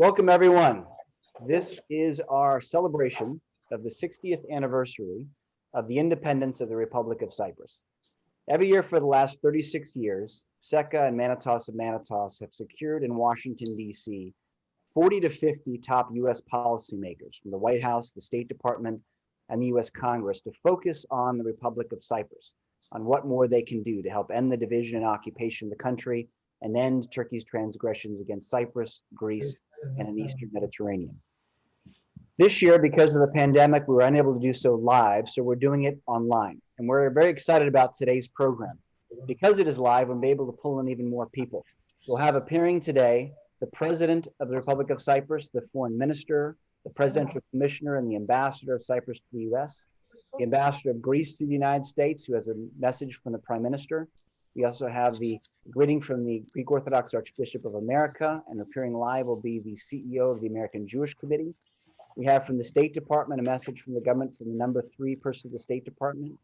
Welcome, everyone. This is our celebration of the 60th anniversary of the independence of the Republic of Cyprus. Every year for the last 36 years, SECA and Manitos of Manitos have secured in Washington, D.C., 40 to 50 top U.S. policymakers from the White House, the State Department, and the U.S. Congress to focus on the Republic of Cyprus, on what more they can do to help end the division and occupation of the country and end Turkey's transgressions against Cyprus, Greece, and in the Eastern Mediterranean. This year, because of the pandemic, we were unable to do so live, so we're doing it online. And we're very excited about today's program. Because it is live, we'll be able to pull in even more people. We'll have appearing today the President of the Republic of Cyprus, the Foreign Minister, the Presidential Commissioner, and the Ambassador of Cyprus to the US, the Ambassador of Greece to the United States, who has a message from the Prime Minister. We also have the greeting from the Greek Orthodox Archbishop of America, and appearing live will be the CEO of the American Jewish Committee. We have from the State Department a message from the government from the number 3 person of the State Department.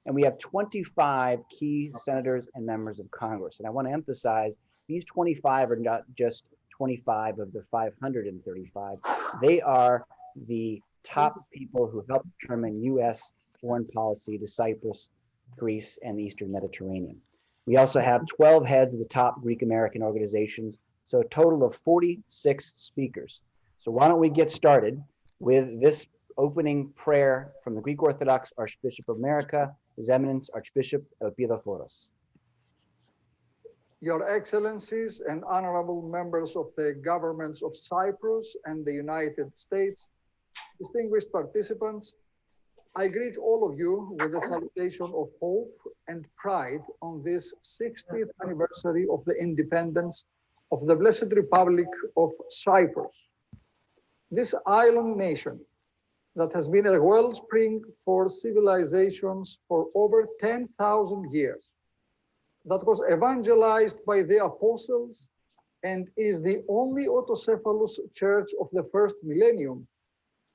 And we have 25 key senators and members of Congress. And I want to emphasize these 25 are not just 25 of the 535. They are the top people who help determine U.S. foreign policy to Cyprus, Greece, and the Eastern Mediterranean. We also have 12 heads of the top Greek American organizations, so a total of 46 speakers. So why don't we get started with this opening prayer from the Greek Orthodox Archbishop of America, His Eminence Archbishop Elpidoforos. Your Excellencies and honorable members of the governments of Cyprus and the United States, distinguished participants, I greet all of you with a salutation of hope and pride on this 60th anniversary of the independence of the Blessed Republic of Cyprus. This island nation that has been a wellspring for civilizations for over 10,000 years, that was evangelized by the apostles and is the only autocephalous church of the first millennium,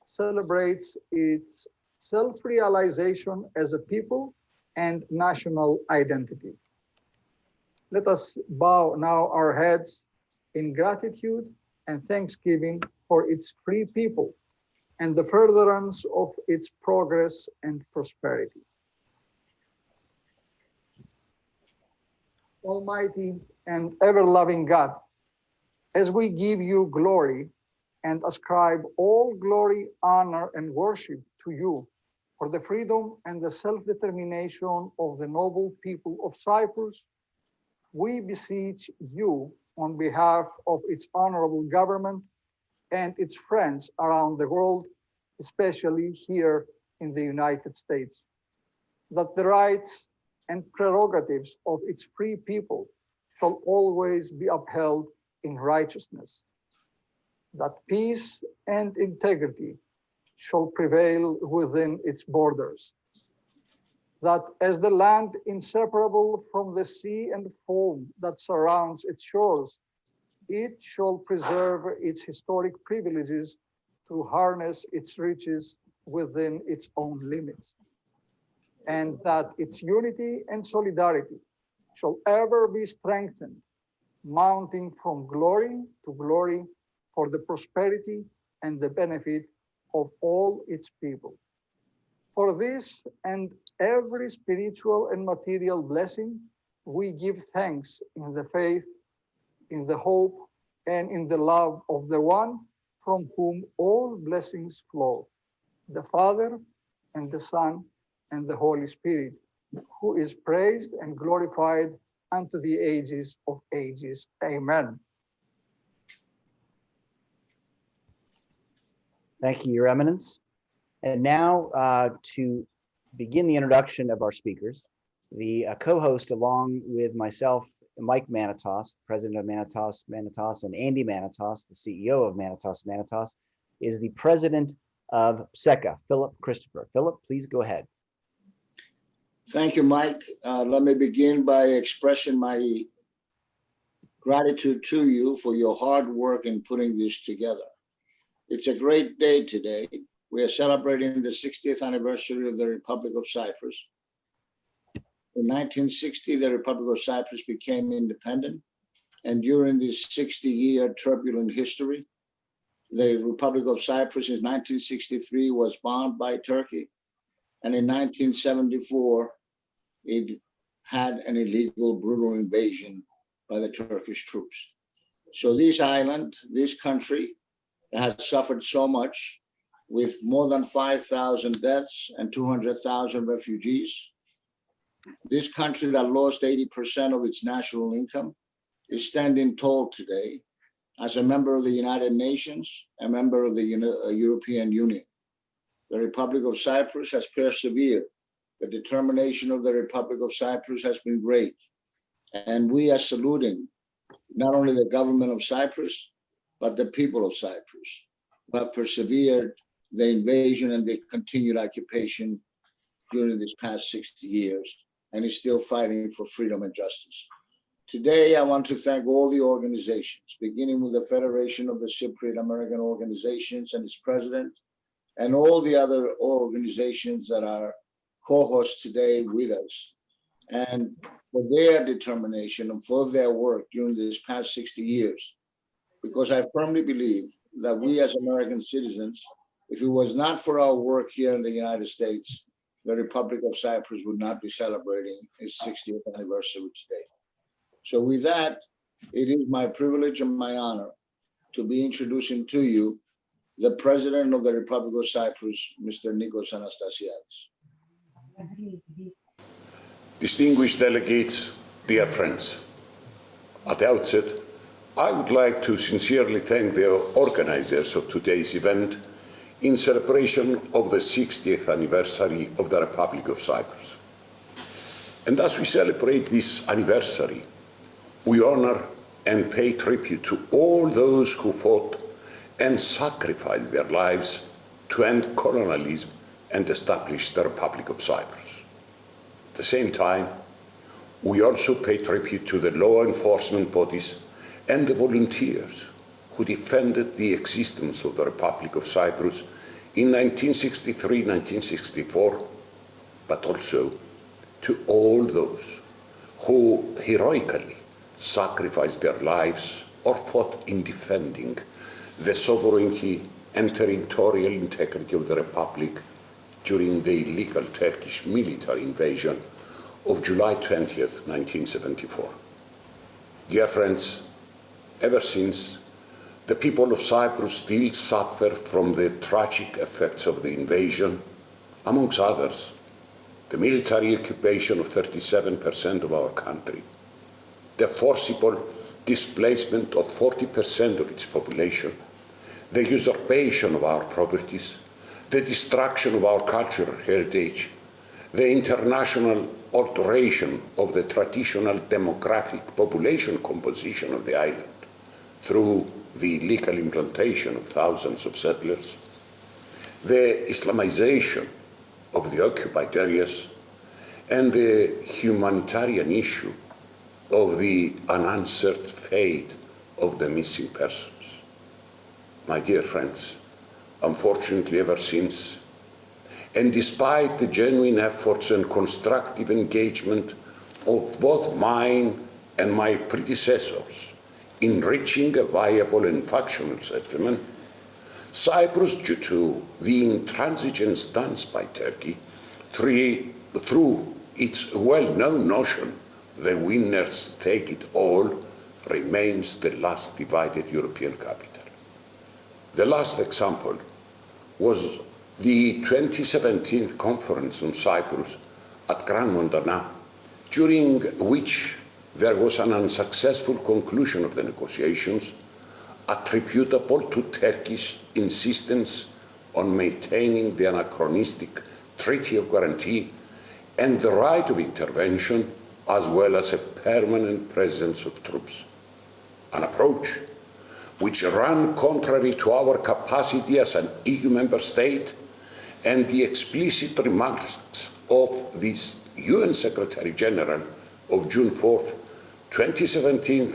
celebrates its self-realization as a people and national identity. Let us bow now our heads in gratitude and thanksgiving for its free people and the furtherance of its progress and prosperity. Almighty and ever-loving God, as we give you glory and ascribe all glory, honor, and worship to you for the freedom and the self-determination of the noble people of Cyprus, we beseech you on behalf of its honorable government and its friends around the world, especially here in the United States, that the rights and prerogatives of its free people shall always be upheld in righteousness, that peace and integrity shall prevail within its borders, that as the land inseparable from the sea and foam that surrounds its shores, it shall preserve its historic privileges to harness its riches within its own limits, and that its unity and solidarity shall ever be strengthened, mounting from glory to glory for the prosperity and the benefit of all its people. For this and every spiritual and material blessing, we give thanks in the faith, in the hope, and in the love of the one from whom all blessings flow, the Father and the Son and the Holy Spirit, who is praised and glorified unto the ages of ages. Amen. Thank you, Your Eminence. And now to begin the introduction of our speakers, the co-host along with myself, Mike Manitos, President of Manitos, and Andy Manitos, the CEO of Manitos, is the President of SECA, Philip Christopher. Philip, please go ahead. Thank you, Mike. Let me begin by expressing my gratitude to you for your hard work in putting this together. It's a great day today. We are celebrating the 60th anniversary of the Republic of Cyprus. In 1960, the Republic of Cyprus became independent, and during this 60-year turbulent history, The Republic of Cyprus in 1963 was bombed by Turkey. And in 1974, it had an illegal, brutal invasion by the Turkish troops. So this island, this country has suffered so much with more than 5,000 deaths and 200,000 refugees. This country that lost 80% of its national income is standing tall today as a member of the United Nations, a member of the European Union. The Republic of Cyprus has persevered. The determination of the Republic of Cyprus has been great. And we are saluting not only the government of Cyprus, but the people of Cyprus who have persevered the invasion and the continued occupation during these past 60 years and is still fighting for freedom and justice. Today, I want to thank all the organizations, beginning with the Federation of the Cypriot American Organizations and its president, and all the other organizations that are co-hosts today with us, and for their determination and for their work during this past 60 years. Because I firmly believe that we as American citizens, if it was not for our work here in the United States, the Republic of Cyprus would not be celebrating its 60th anniversary today. So with that, it is my privilege and my honor to be introducing to you the President of the Republic of Cyprus, Mr. Nikos Anastasiadis. Distinguished delegates, dear friends, at the outset, I would like to sincerely thank the organizers of today's event in celebration of the 60th anniversary of the Republic of Cyprus. And as we celebrate this anniversary, we honor and pay tribute to all those who fought and sacrificed their lives to end colonialism and establish the Republic of Cyprus. At the same time, we also pay tribute to the law enforcement bodies and the volunteers who defended the existence of the Republic of Cyprus in 1963-1964, but also to all those who heroically sacrificed their lives or fought in defending the sovereignty and territorial integrity of the Republic during the illegal Turkish military invasion of July 20th, 1974. Dear friends, ever since, the people of Cyprus still suffer from the tragic effects of the invasion, amongst others, the military occupation of 37% of our country, the forcible displacement of 40% of its population, the usurpation of our properties, the destruction of our cultural heritage, the international alteration of the traditional demographic population composition of the island through the illegal implantation of thousands of settlers, the Islamization of the occupied areas, and the humanitarian issue of the unanswered fate of the missing persons. My dear friends, unfortunately ever since, and despite the genuine efforts and constructive engagement of both mine and my predecessors in reaching a viable and functional settlement, Cyprus, due to the intransigent stance by Turkey, through its well-known notion, the winners take it all, remains the last divided European capital. The last example was the 2017 conference on Cyprus at Grand Montana, during which there was an unsuccessful conclusion of the negotiations attributable to Turkey's insistence on maintaining the anachronistic Treaty of Guarantee and the right of intervention, as well as a permanent presence of troops. An approach which ran contrary to our capacity as an EU member state and the explicit remarks of this UN Secretary General of June 4th, 2017,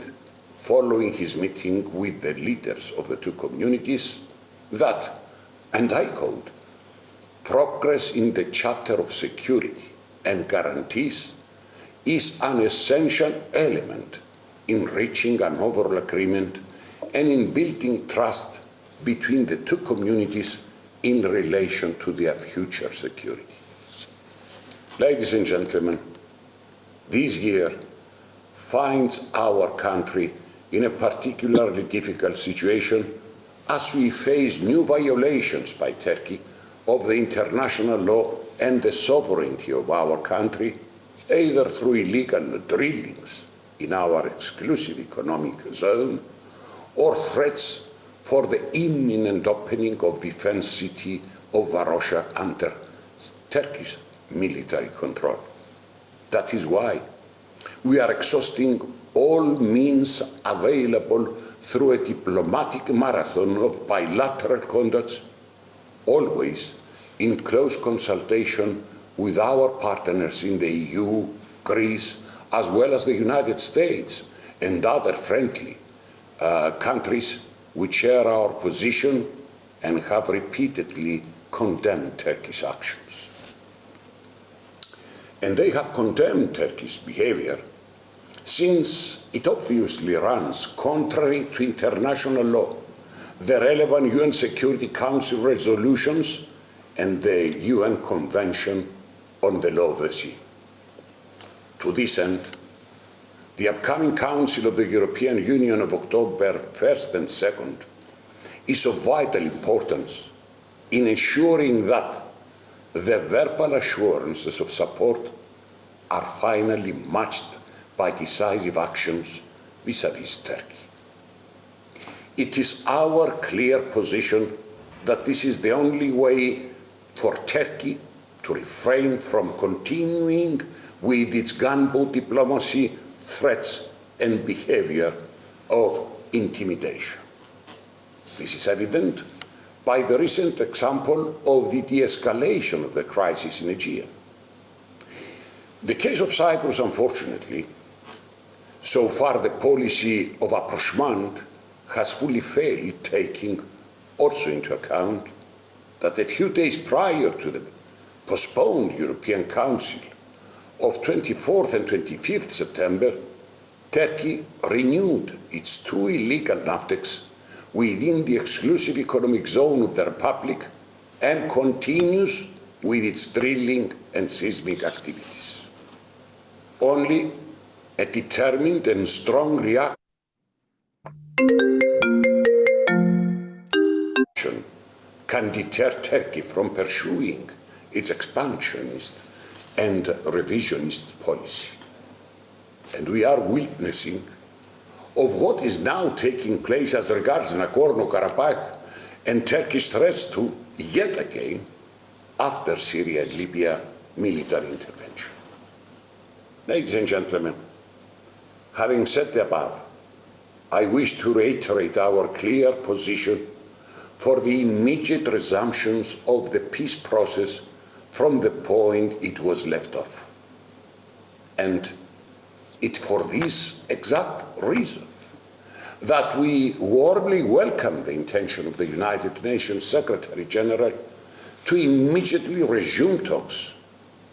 following his meeting with the leaders of the two communities, that, and I quote, progress in the chapter of security and guarantees is an essential element in reaching an overall agreement and in building trust between the two communities in relation to their future security. Ladies and gentlemen, this year finds our country in a particularly difficult situation as we face new violations by Turkey of the international law and the sovereignty of our country, either through illegal drillings in our exclusive economic zone or threats for the imminent opening of the defense city of Varosha under Turkish military control. That is why we are exhausting all means available through a diplomatic marathon of bilateral contacts, always in close consultation with our partners in the EU, Greece, as well as the United States and other friendly countries which share our position and have repeatedly condemned Turkey's actions. And they have condemned Turkey's behavior since it obviously runs contrary to international law, the relevant UN Security Council resolutions, and the UN Convention on the Law of the Sea. To this end, the upcoming Council of the European Union of October 1st and 2nd is of vital importance in ensuring that the verbal assurances of support are finally matched by decisive actions vis-à-vis Turkey. It is our clear position that this is the only way for Turkey to refrain from continuing with its gunboat diplomacy, threats, and behavior of intimidation. This is evident by the recent example of the de-escalation of the crisis in Aegean. The case of Cyprus, unfortunately, so far the policy of approachment has fully failed, taking also into account that a few days prior to the postponed European Council of 24th and 25th September, Turkey renewed its two illegal NAVTECs within the exclusive economic zone of the Republic and continues with its drilling and seismic activities. Only a determined and strong reaction can deter Turkey from pursuing its expansionist and revisionist policy. And we are witnessing of what is now taking place as regards Nagorno-Karabakh and Turkish threats to, yet again, after Syria and Libya military intervention. Ladies and gentlemen, having said the above, I wish to reiterate our clear position for the immediate resumptions of the peace process from the point it was left off. And it's for this exact reason that we warmly welcome the intention of the United Nations Secretary General to immediately resume talks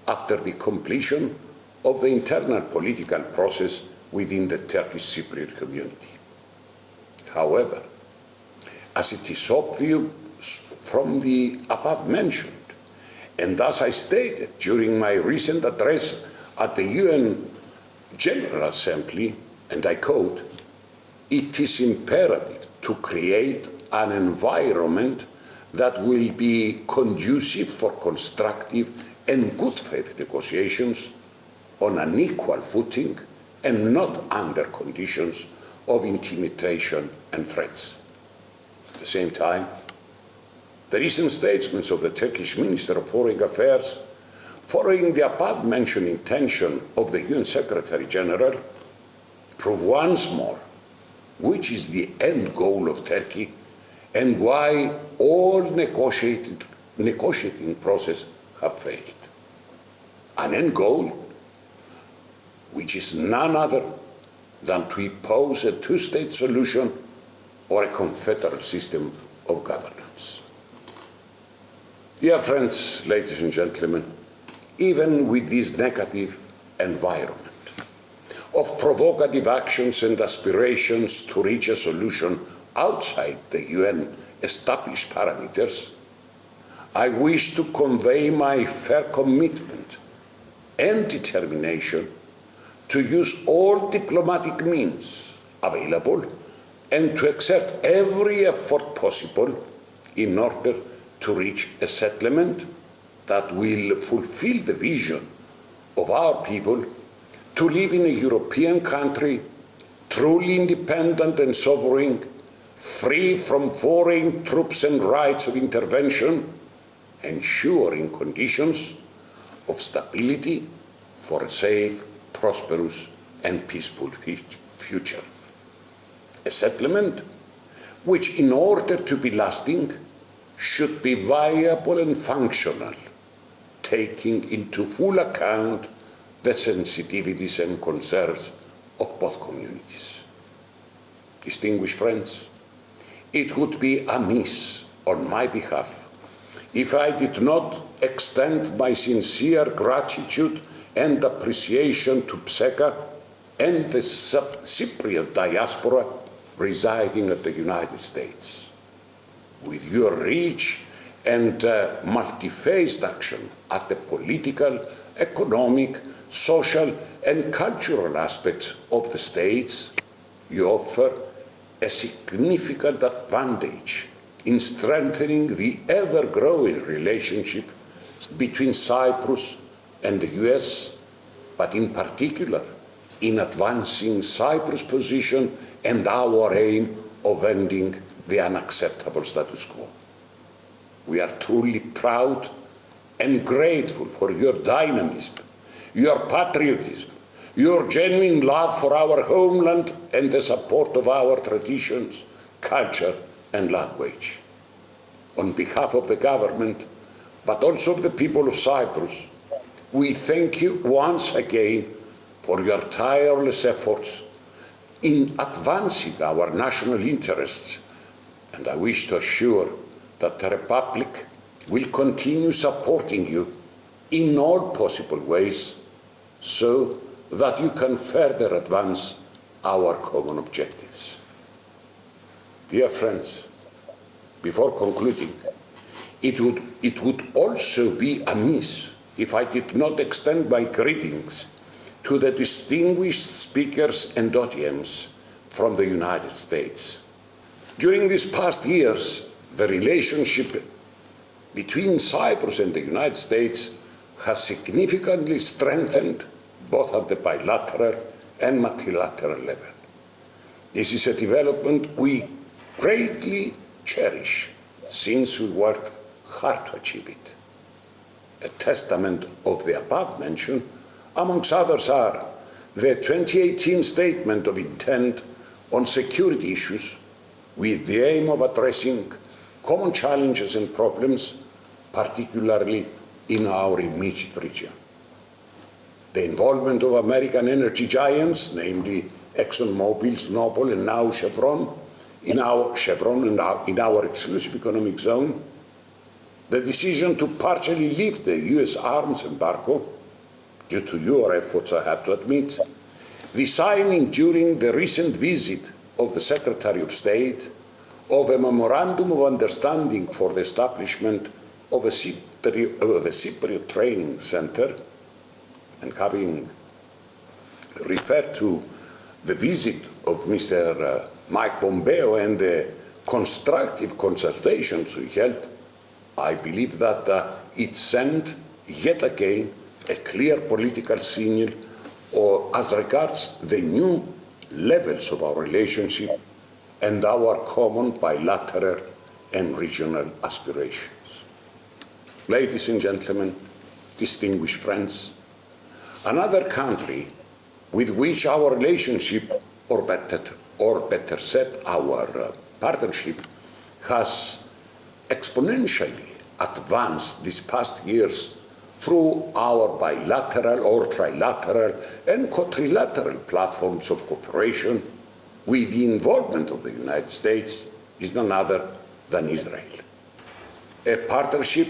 after the completion of the internal political process within the Turkish Cypriot community. However, as it is obvious from the above mentioned, and as I stated during my recent address at the UN General Assembly, and I quote, "It is imperative to create an environment that will be conducive for constructive and good faith negotiations on an equal footing and not under conditions of intimidation and threats." At the same time, the recent statements of the Turkish Minister of Foreign Affairs following the above-mentioned intention of the UN Secretary General prove once more which is the end goal of Turkey and why all negotiating process have failed. An end goal which is none other than to impose a two-state solution or a confederal system of governance. Dear friends, ladies and gentlemen, even with this negative environment of provocative actions and aspirations to reach a solution outside the UN established parameters, I wish to convey my fair commitment and determination to use all diplomatic means available and to exert every effort possible in order to reach a settlement that will fulfill the vision of our people to live in a European country truly independent and sovereign, free from foreign troops and rights of intervention, ensuring conditions of stability for a safe, prosperous, and peaceful future. A settlement which, in order to be lasting, should be viable and functional, taking into full account the sensitivities and concerns of both communities. Distinguished friends, it would be amiss on my behalf if I did not extend my sincere gratitude and appreciation to PSECA and the Cypriot diaspora residing at the United States. With your rich and multi-phased action at the political, economic, social, and cultural aspects of the states, you offer a significant advantage in strengthening the ever-growing relationship between Cyprus and the US, but in particular in advancing Cyprus' position and our aim of ending the unacceptable status quo. We are truly proud and grateful for your dynamism, your patriotism, your genuine love for our homeland, and the support of our traditions, culture, and language. On behalf of the government, but also of the people of Cyprus, we thank you once again for your tireless efforts in advancing our national interests, and I wish to assure that the Republic will continue supporting you in all possible ways so that you can further advance our common objectives. Dear friends, before concluding, it would also be amiss if I did not extend my greetings to the distinguished speakers and audience from the United States. During these past years, the relationship between Cyprus and the United States has significantly strengthened both at the bilateral and multilateral level. This is a development we greatly cherish since we worked hard to achieve it. A testament of the above mentioned, amongst others, are the 2018 Statement of Intent on Security Issues with the aim of addressing common challenges and problems, particularly in our immediate region. The involvement of American energy giants, namely ExxonMobil, Noble, and now Chevron, in our exclusive economic zone, the decision to partially lift the US arms embargo, due to your efforts, I have to admit, the signing during the recent visit of the Secretary of State of a memorandum of understanding for the establishment of the Cypriot Training Center, and having referred to the visit of Mr. Mike Pompeo and the constructive consultations we held, I believe that it sent yet again a clear political signal as regards the new levels of our relationship and our common bilateral and regional aspirations. Ladies and gentlemen, distinguished friends, another country with which our relationship, or better said, our partnership, has exponentially advanced these past years through our bilateral or trilateral and quadrilateral platforms of cooperation with the involvement of the United States is none other than Israel. A partnership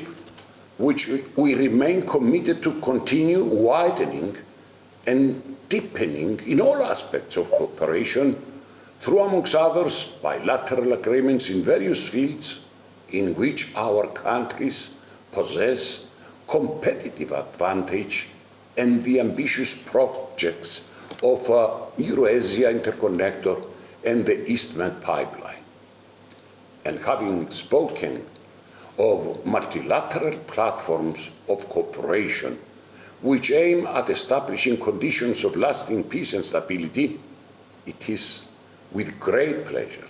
which we remain committed to continue widening and deepening in all aspects of cooperation through, amongst others, bilateral agreements in various fields in which our countries possess competitive advantage, and the ambitious projects of Eurasia Interconnector and the East Med Pipeline. And having spoken of multilateral platforms of cooperation which aim at establishing conditions of lasting peace and stability, it is with great pleasure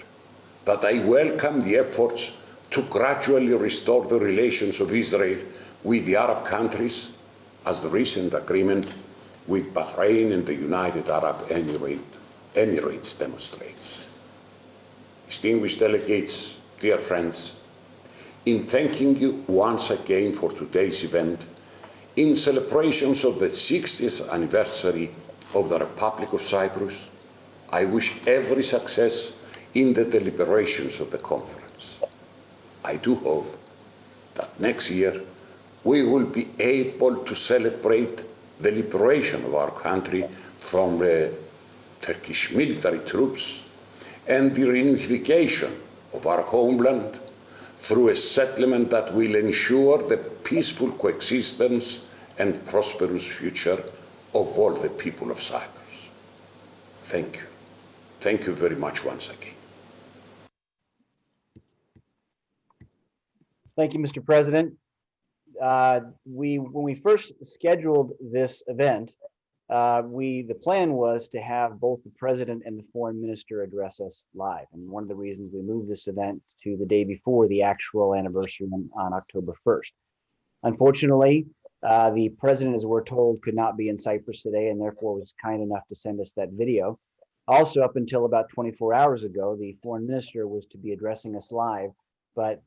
that I welcome the efforts to gradually restore the relations of Israel with the Arab countries, as the recent agreement with Bahrain and the United Arab Emirates demonstrates. Distinguished delegates, dear friends, in thanking you once again for today's event, in celebrations of the 60th anniversary of the Republic of Cyprus, I wish every success in the deliberations of the conference. I do hope that next year we will be able to celebrate the liberation of our country from Turkish military troops and the reunification of our homeland through a settlement that will ensure the peaceful coexistence and prosperous future of all the people of Cyprus. Thank you. Thank you very much once again. Thank you, Mr. President. When we first scheduled this event, the plan was to have both the president and the foreign minister address us live. And one of the reasons we moved this event to the day before the actual anniversary on October 1st. Unfortunately, the president, as we're told, could not be in Cyprus today and therefore was kind enough to send us that video. Also, up until about 24 hours ago, the foreign minister was to be addressing us live, but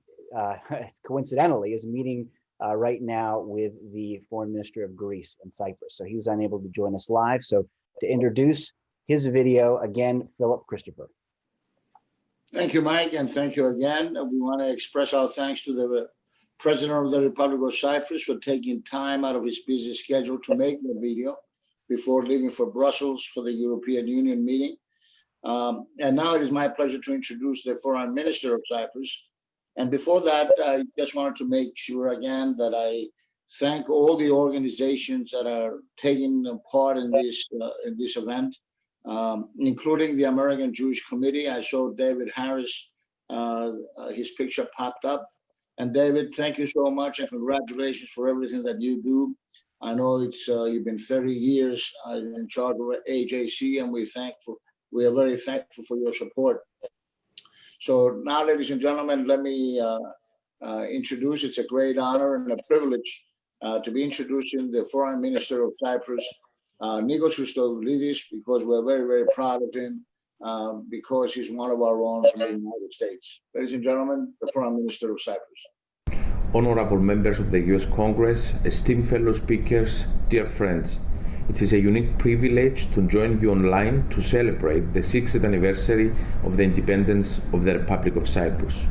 coincidentally is meeting right now with the foreign minister of Greece and Cyprus. So he was unable to join us live. So to introduce his video, again, Philip Christopher. Thank you, Mike, and thank you again. We want to express our thanks to the President of the Republic of Cyprus for taking time out of his busy schedule to make the video before leaving for Brussels for the European Union meeting. And now it is my pleasure to introduce the Foreign Minister of Cyprus. And before that, I just wanted to make sure again that I thank all the organizations that are taking part in this event, including the American Jewish Committee. I saw David Harris, his picture popped up. And David, thank you so much and congratulations for everything that you do. I know it's you've been 30 years in charge of AJC, and we are very thankful for your support. So now, ladies and gentlemen, let me introduce, it's a great honor and a privilege to be introducing the Foreign Minister of Cyprus, Nikos Christodoulidis, because we're very, very proud of him, because he's one of our own from the United States. Ladies and gentlemen, the Foreign Minister of Cyprus. Honorable members of the US Congress, esteemed fellow speakers, dear friends, it is a unique privilege to join you online to celebrate the 60th anniversary of the independence of the Republic of Cyprus.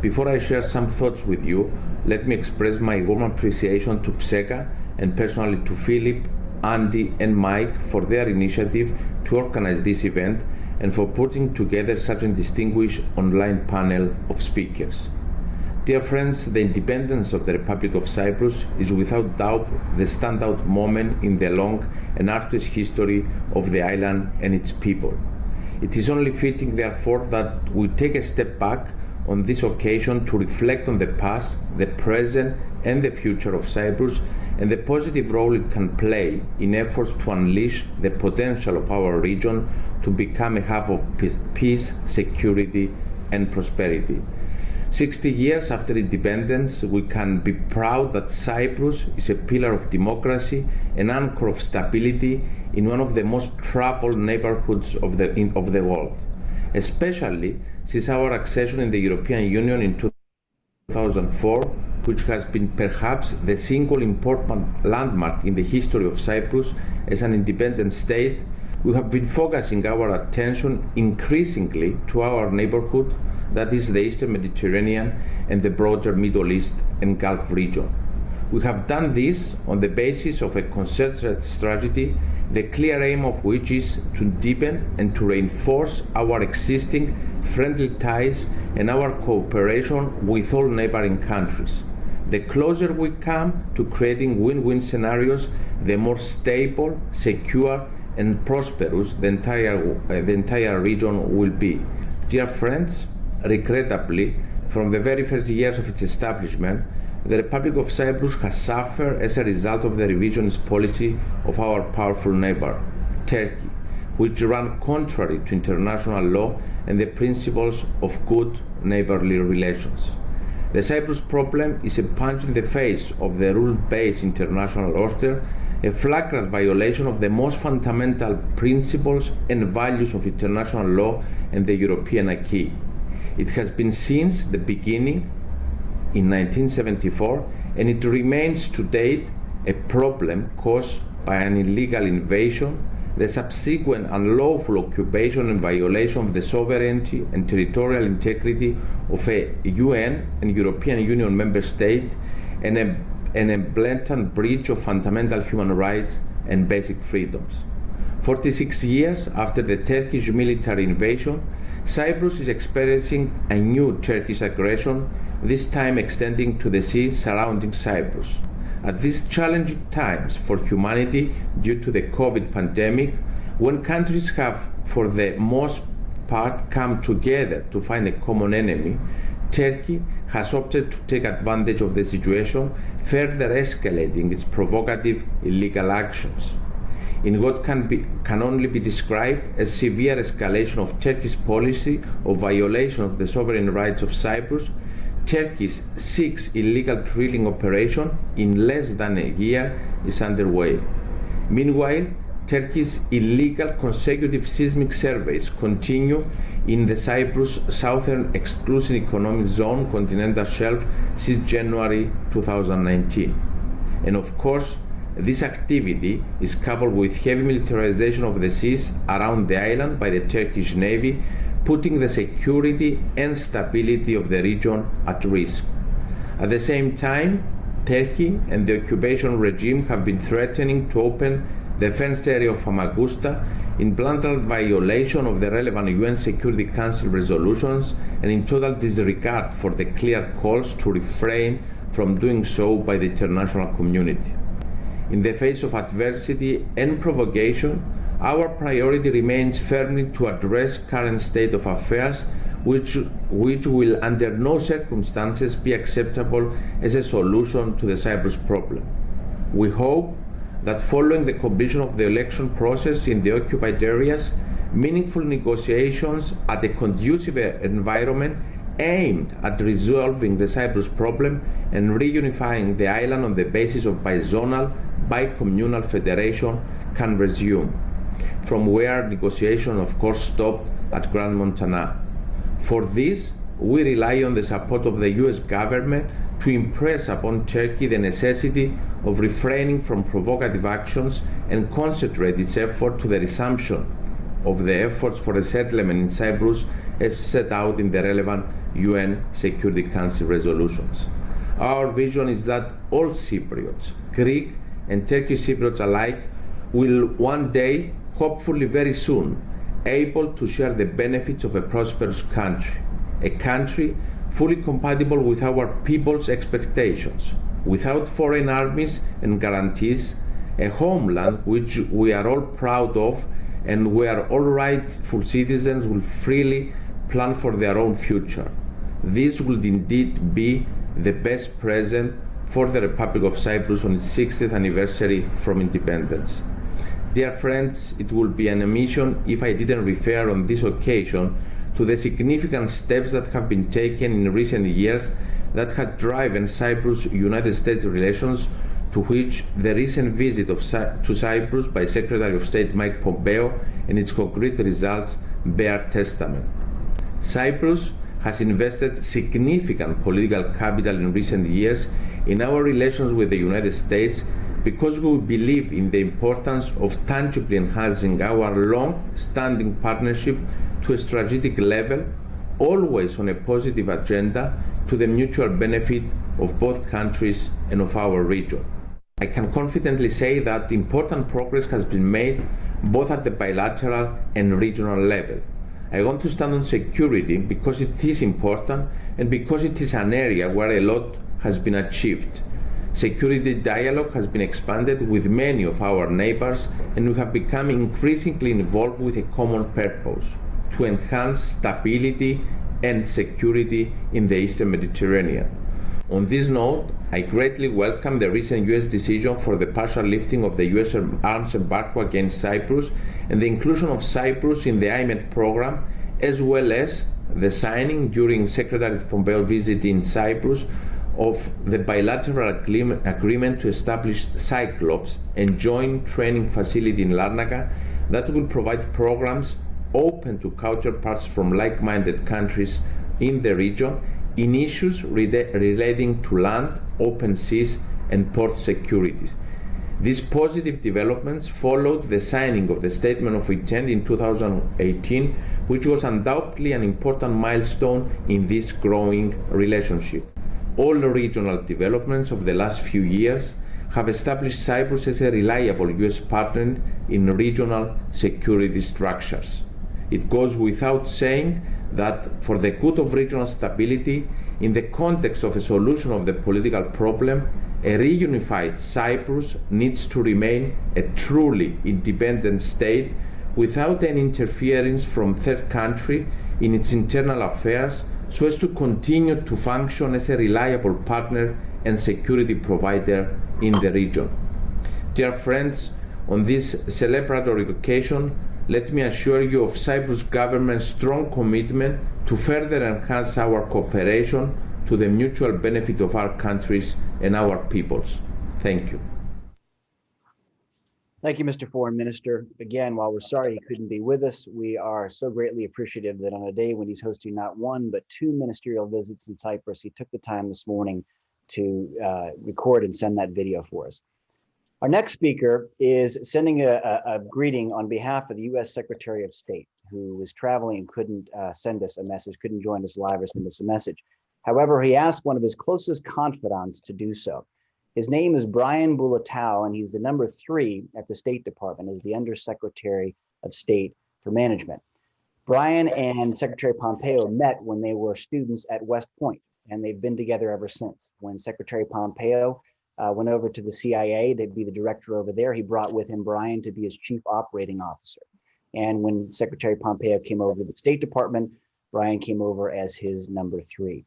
Before I share some thoughts with you, let me express my warm appreciation to PSECA and personally to Philip, Andy, and Mike for their initiative to organize this event and for putting together such a distinguished online panel of speakers. Dear friends, the independence of the Republic of Cyprus is without doubt the standout moment in the long and arduous history of the island and its people. It is only fitting, therefore, that we take a step back on this occasion to reflect on the past, the present, and the future of Cyprus and the positive role it can play in efforts to unleash the potential of our region to become a hub of peace, security, and prosperity. 60 years after independence, we can be proud that Cyprus is a pillar of democracy, an anchor of stability in one of the most troubled neighborhoods of the world, especially since our accession in the European Union in 2004, which has been perhaps the single important landmark in the history of Cyprus as an independent state. We have been focusing our attention increasingly to our neighborhood, that is the Eastern Mediterranean and the broader Middle East and Gulf region. We have done this on the basis of a concerted strategy the clear aim of which is to deepen and to reinforce our existing friendly ties and our cooperation with all neighboring countries. The closer we come to creating win-win scenarios, the more stable, secure, and prosperous the entire region will be. Dear friends, regrettably, from the very first years of its establishment, the Republic of Cyprus has suffered as a result of the revisionist policy of our powerful neighbor, Turkey, which ran contrary to international law and the principles of good neighborly relations. The Cyprus problem is a punch in the face of the rule-based international order, a flagrant violation of the most fundamental principles and values of international law and the European acquis. It has been since the beginning in 1974, and it remains to date a problem caused by an illegal invasion, the subsequent unlawful occupation and violation of the sovereignty and territorial integrity of a UN and European Union member state, and a blatant breach of fundamental human rights and basic freedoms. 46 years after the Turkish military invasion, Cyprus is experiencing a new Turkish aggression, this time extending to the sea surrounding Cyprus. At these challenging times for humanity due to the COVID pandemic, when countries have for the most part come together to find a common enemy, Turkey has opted to take advantage of the situation, further escalating its provocative illegal actions. In what can only be described as severe escalation of Turkey's policy of violation of the sovereign rights of Cyprus, Turkey's sixth illegal drilling operation in less than a year is underway. Meanwhile, Turkey's illegal consecutive seismic surveys continue in the Cyprus Southern Exclusive Economic Zone continental shelf since January 2019. And of course, this activity is coupled with heavy militarization of the seas around the island by the Turkish Navy, putting the security and stability of the region at risk. At the same time, Turkey and the occupation regime have been threatening to open the fenced area of Famagusta in blatant violation of the relevant UN Security Council resolutions and in total disregard for the clear calls to refrain from doing so by the international community. In the face of adversity and provocation, our priority remains firmly to address current state of affairs, which will under no circumstances be acceptable as a solution to the Cyprus problem. We hope that following the completion of the election process in the occupied areas, meaningful negotiations at a conducive environment aimed at resolving the Cyprus problem and reunifying the island on the basis of bizonal, bi-communal federation can resume, from where negotiations of course stopped at Grand Montana. For this, we rely on the support of the US government to impress upon Turkey the necessity of refraining from provocative actions and concentrate its effort to the resumption of the efforts for a settlement in Cyprus as set out in the relevant UN Security Council resolutions. Our vision is that all Cypriots, Greek and Turkish Cypriots alike, will one day, hopefully very soon, able to share the benefits of a prosperous country, a country fully compatible with our people's expectations, without foreign armies and guarantees, a homeland which we are all proud of and where all rightful citizens will freely plan for their own future. This would indeed be the best present for the Republic of Cyprus on its 60th anniversary from independence. Dear friends, it would be an omission if I didn't refer on this occasion to the significant steps that have been taken in recent years that have driven Cyprus-United States relations, to which the recent visit to Cyprus by Secretary of State Mike Pompeo and its concrete results bear testament. Cyprus has invested significant political capital in recent years in our relations with the United States because we believe in the importance of tangibly enhancing our long-standing partnership to a strategic level, always on a positive agenda to the mutual benefit of both countries and of our region. I can confidently say that important progress has been made both at the bilateral and regional level. I want to stand on security because it is important and because it is an area where a lot has been achieved. Security dialogue has been expanded with many of our neighbors, and we have become increasingly involved with a common purpose: to enhance stability and security in the Eastern Mediterranean. On this note, I greatly welcome the recent US decision for the partial lifting of the US arms embargo against Cyprus and the inclusion of Cyprus in the IMED program, as well as the signing during Secretary Pompeo's visit in Cyprus of the bilateral agreement to establish Cyclops, a joint training facility in Larnaca that will provide programs open to counterparts from like-minded countries in the region in issues relating to land, open seas, and port securities. These positive developments followed the signing of the Statement of Intent in 2018, which was undoubtedly an important milestone in this growing relationship. All regional developments of the last few years have established Cyprus as a reliable US partner in regional security structures. It goes without saying that for the good of regional stability, in the context of a solution of the political problem, a reunified Cyprus needs to remain a truly independent state without any interference from third country in its internal affairs, so as to continue to function as a reliable partner and security provider in the region. Dear friends, on this celebratory occasion, let me assure you of Cyprus government's strong commitment to further enhance our cooperation to the mutual benefit of our countries and our peoples. Thank you. Thank you, Mr. Foreign Minister. Again, while we're sorry he couldn't be with us, we are so greatly appreciative that on a day when he's hosting not one, but two ministerial visits in Cyprus, he took the time this morning to record and send that video for us. Our next speaker is sending a greeting on behalf of the U.S. Secretary of State, who was traveling and couldn't send us a message, couldn't join us live or send us a message. However, he asked one of his closest confidants to do so. His name is Brian Bulatao, and he's the number 3 at the State Department as the Undersecretary of State for Management. Brian and Secretary Pompeo met when they were students at West Point, and they've been together ever since. When Secretary Pompeo went over to the CIA to be the director over there, he brought with him Brian to be his chief operating officer. And when Secretary Pompeo came over to the State Department, Brian came over as his number 3.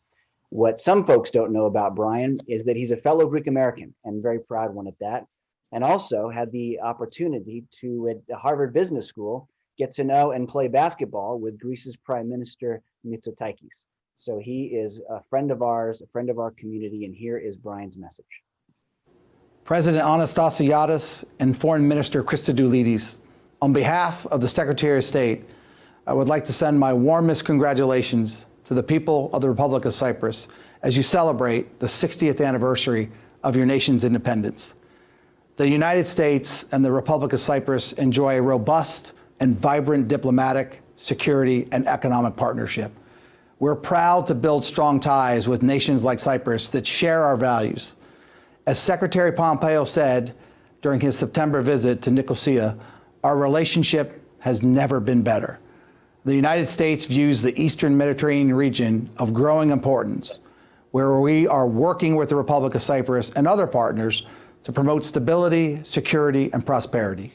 What some folks don't know about Brian is that he's a fellow Greek American, and very proud one at that, and also had the opportunity to, at the Harvard Business School, get to know and play basketball with Greece's Prime Minister Mitsotakis. So he is a friend of ours, a friend of our community, and here is Brian's message. President Anastasiadis and Foreign Minister Christodoulidis, on behalf of the Secretary of State, I would like to send my warmest congratulations to the people of the Republic of Cyprus as you celebrate the 60th anniversary of your nation's independence. The United States and the Republic of Cyprus enjoy a robust and vibrant diplomatic, security, and economic partnership. We're proud to build strong ties with nations like Cyprus that share our values. As Secretary Pompeo said during his September visit to Nicosia, our relationship has never been better. The United States views the Eastern Mediterranean region of growing importance, where we are working with the Republic of Cyprus and other partners to promote stability, security, and prosperity.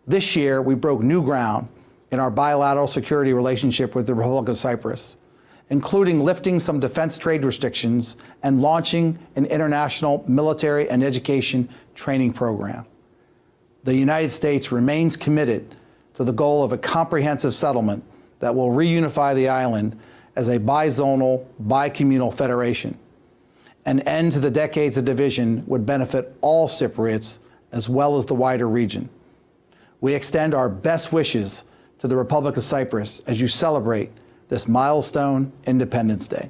This year, we broke new ground in our bilateral security relationship with the Republic of Cyprus, including lifting some defense trade restrictions and launching an international military and education training program. The United States remains committed to the goal of a comprehensive settlement that will reunify the island as a bizonal, bicommunal federation. An end to the decades of division would benefit all Cypriots as well as the wider region. We extend our best wishes to the Republic of Cyprus as you celebrate this milestone Independence Day.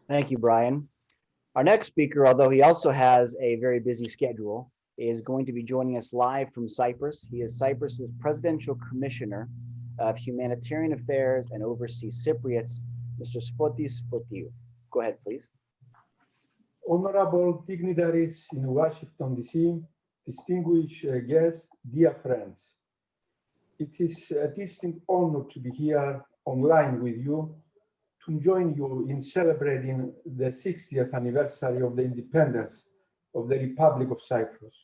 Thank you, Brian. Our next speaker, although he also has a very busy schedule, is going to be joining us live from Cyprus. He is Cyprus's Presidential Commissioner of Humanitarian Affairs and oversees Cypriots, Mr. Sfotis Fotiou. Go ahead, please. Honorable dignitaries in Washington, D.C., distinguished guests, dear friends. It is a distinct honor to be here online with you to join you in celebrating the 60th anniversary of the independence of the Republic of Cyprus.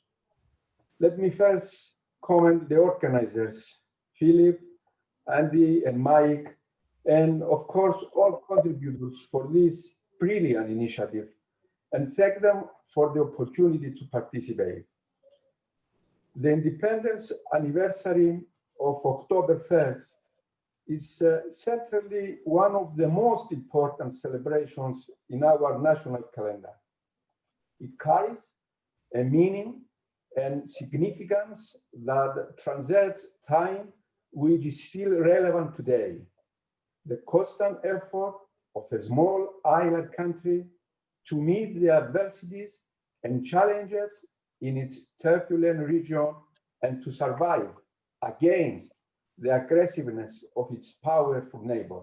Let me first commend the organizers, Philip, Andy, and Mike, and of course, all contributors for this brilliant initiative, and thank them for the opportunity to participate. The independence anniversary of October 1st is certainly one of the most important celebrations in our national calendar. It carries a meaning and significance that transcends time, which is still relevant today. The constant effort of a small island country to meet the adversities and challenges in its turbulent region and to survive against the aggressiveness of its powerful neighbor.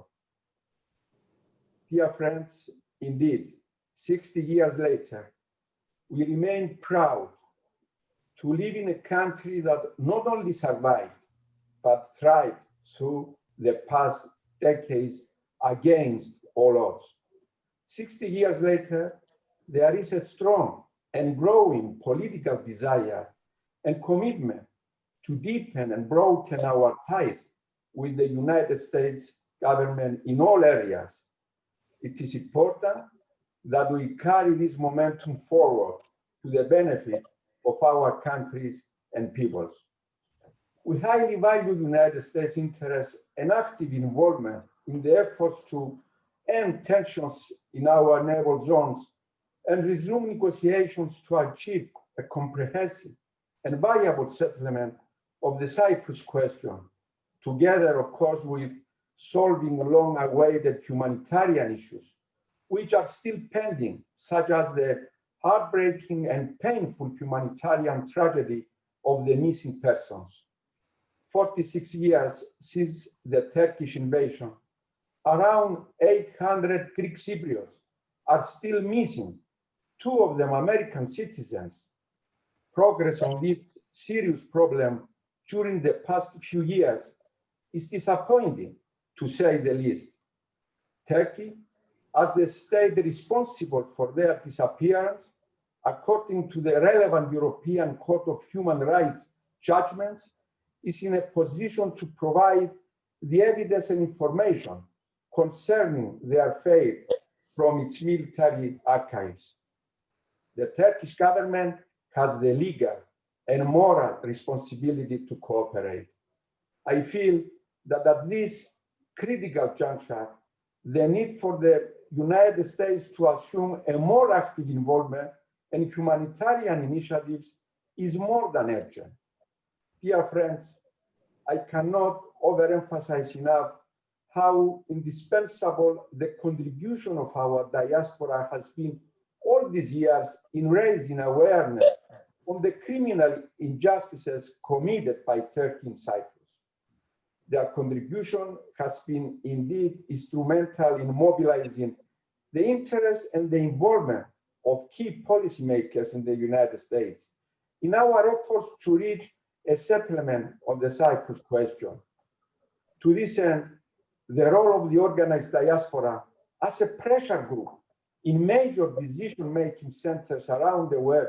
Dear friends, indeed, 60 years later, we remain proud to live in a country that not only survived, but thrived through the past decades against all odds. 60 years later, there is a strong and growing political desire and commitment to deepen and broaden our ties with the United States government in all areas. It is important that we carry this momentum forward to the benefit of our countries and peoples. We highly value the United States' interest and active involvement in the efforts to end tensions in our naval zones and resume negotiations to achieve a comprehensive and viable settlement of the Cyprus question, together, of course, with solving long-awaited humanitarian issues, which are still pending, such as the heartbreaking and painful humanitarian tragedy of the missing persons. 46 years since the Turkish invasion, around 800 Greek Cypriots are still missing, 2 of them American citizens. Progress on this serious problem during the past few years is disappointing, to say the least. Turkey, as the state responsible for their disappearance, according to the relevant European Court of Human Rights judgments, is in a position to provide the evidence and information concerning their fate from its military archives. The Turkish government has the legal and moral responsibility to cooperate. I feel that at this critical juncture, the need for the United States to assume a more active involvement in humanitarian initiatives is more than urgent. Dear friends, I cannot overemphasize enough how indispensable the contribution of our diaspora has been all these years in raising awareness on the criminal injustices committed by Turkey in Cyprus. Their contribution has been indeed instrumental in mobilizing the interest and the involvement of key policymakers in the United States in our efforts to reach a settlement on the Cyprus question. To this end, the role of the organized diaspora as a pressure group in major decision-making centers around the world,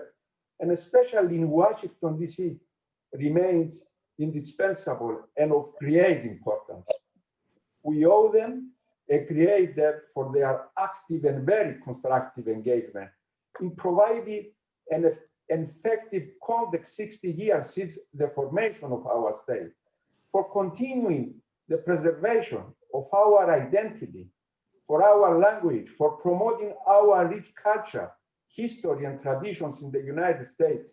and especially in Washington, D.C., remains indispensable and of great importance. We owe them a great debt for their active and very constructive engagement in providing an effective context 60 years since the formation of our state, for continuing the preservation of our identity, for our language, for promoting our rich culture, history, and traditions in the United States,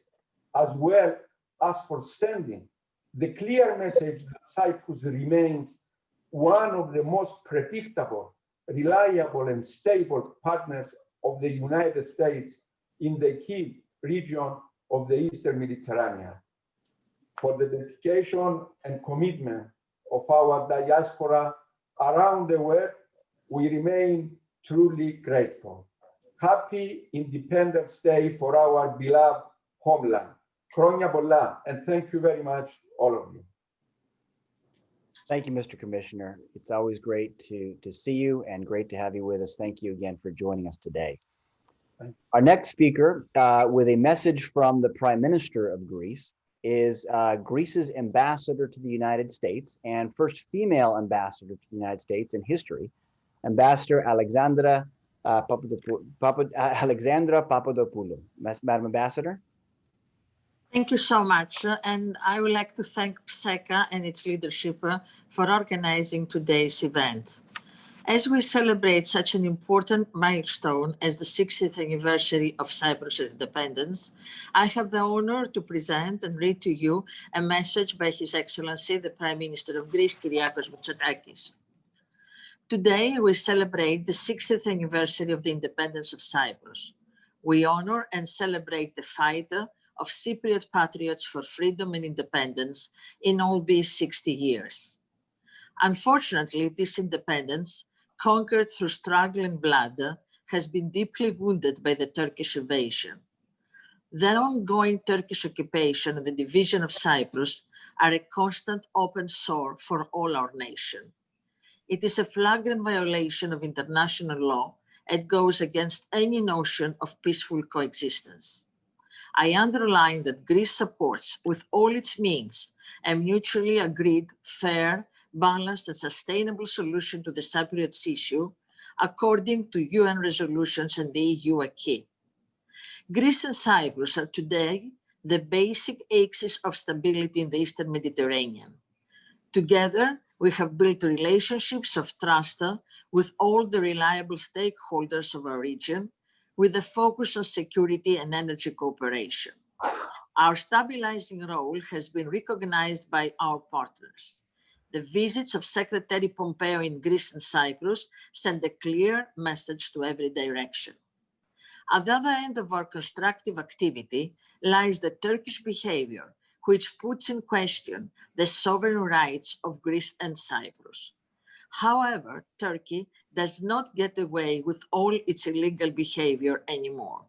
as well as for sending the clear message that Cyprus remains one of the most predictable, reliable, and stable partners of the United States in the key region of the Eastern Mediterranean. For the dedication and commitment of our diaspora around the world, we remain truly grateful. Happy Independence Day for our beloved homeland. Χρόνια πολλά, and thank you very much, all of you. Thank you, Mr. Commissioner. It's always great to see you and great to have you with us. Thank you again for joining us today. Our next speaker with a message from the Prime Minister of Greece is Greece's ambassador to the United States and first female ambassador to the United States in history, Ambassador Alexandra Papadopoulou. Madam Ambassador. Thank you so much. And I would like to thank PSECA and its leadership for organizing today's event. As we celebrate such an important milestone as the 60th anniversary of Cyprus' independence, I have the honor to present and read to you a message by His Excellency, the Prime Minister of Greece, Kyriakos Mitsotakis. Today, we celebrate the 60th anniversary of the independence of Cyprus. We honor and celebrate the fight of Cypriot patriots for freedom and independence in all these 60 years. Unfortunately, this independence, conquered through struggle and blood, has been deeply wounded by the Turkish invasion. The ongoing Turkish occupation and the division of Cyprus are a constant open sore for all our nation. It is a flagrant violation of international law and goes against any notion of peaceful coexistence. I underline that Greece supports with all its means a mutually agreed, fair, balanced and sustainable solution to the Cypriot issue according to UN resolutions and the EU acquis. Greece and Cyprus are today the basic axis of stability in the Eastern Mediterranean. Together, we have built relationships of trust with all the reliable stakeholders of our region, with a focus on security and energy cooperation. Our stabilizing role has been recognized by our partners. The visits of Secretary Pompeo in Greece and Cyprus send a clear message to every direction. At the other end of our constructive activity lies the Turkish behavior, which puts in question the sovereign rights of Greece and Cyprus. However, Turkey does not get away with all its illegal behavior anymore.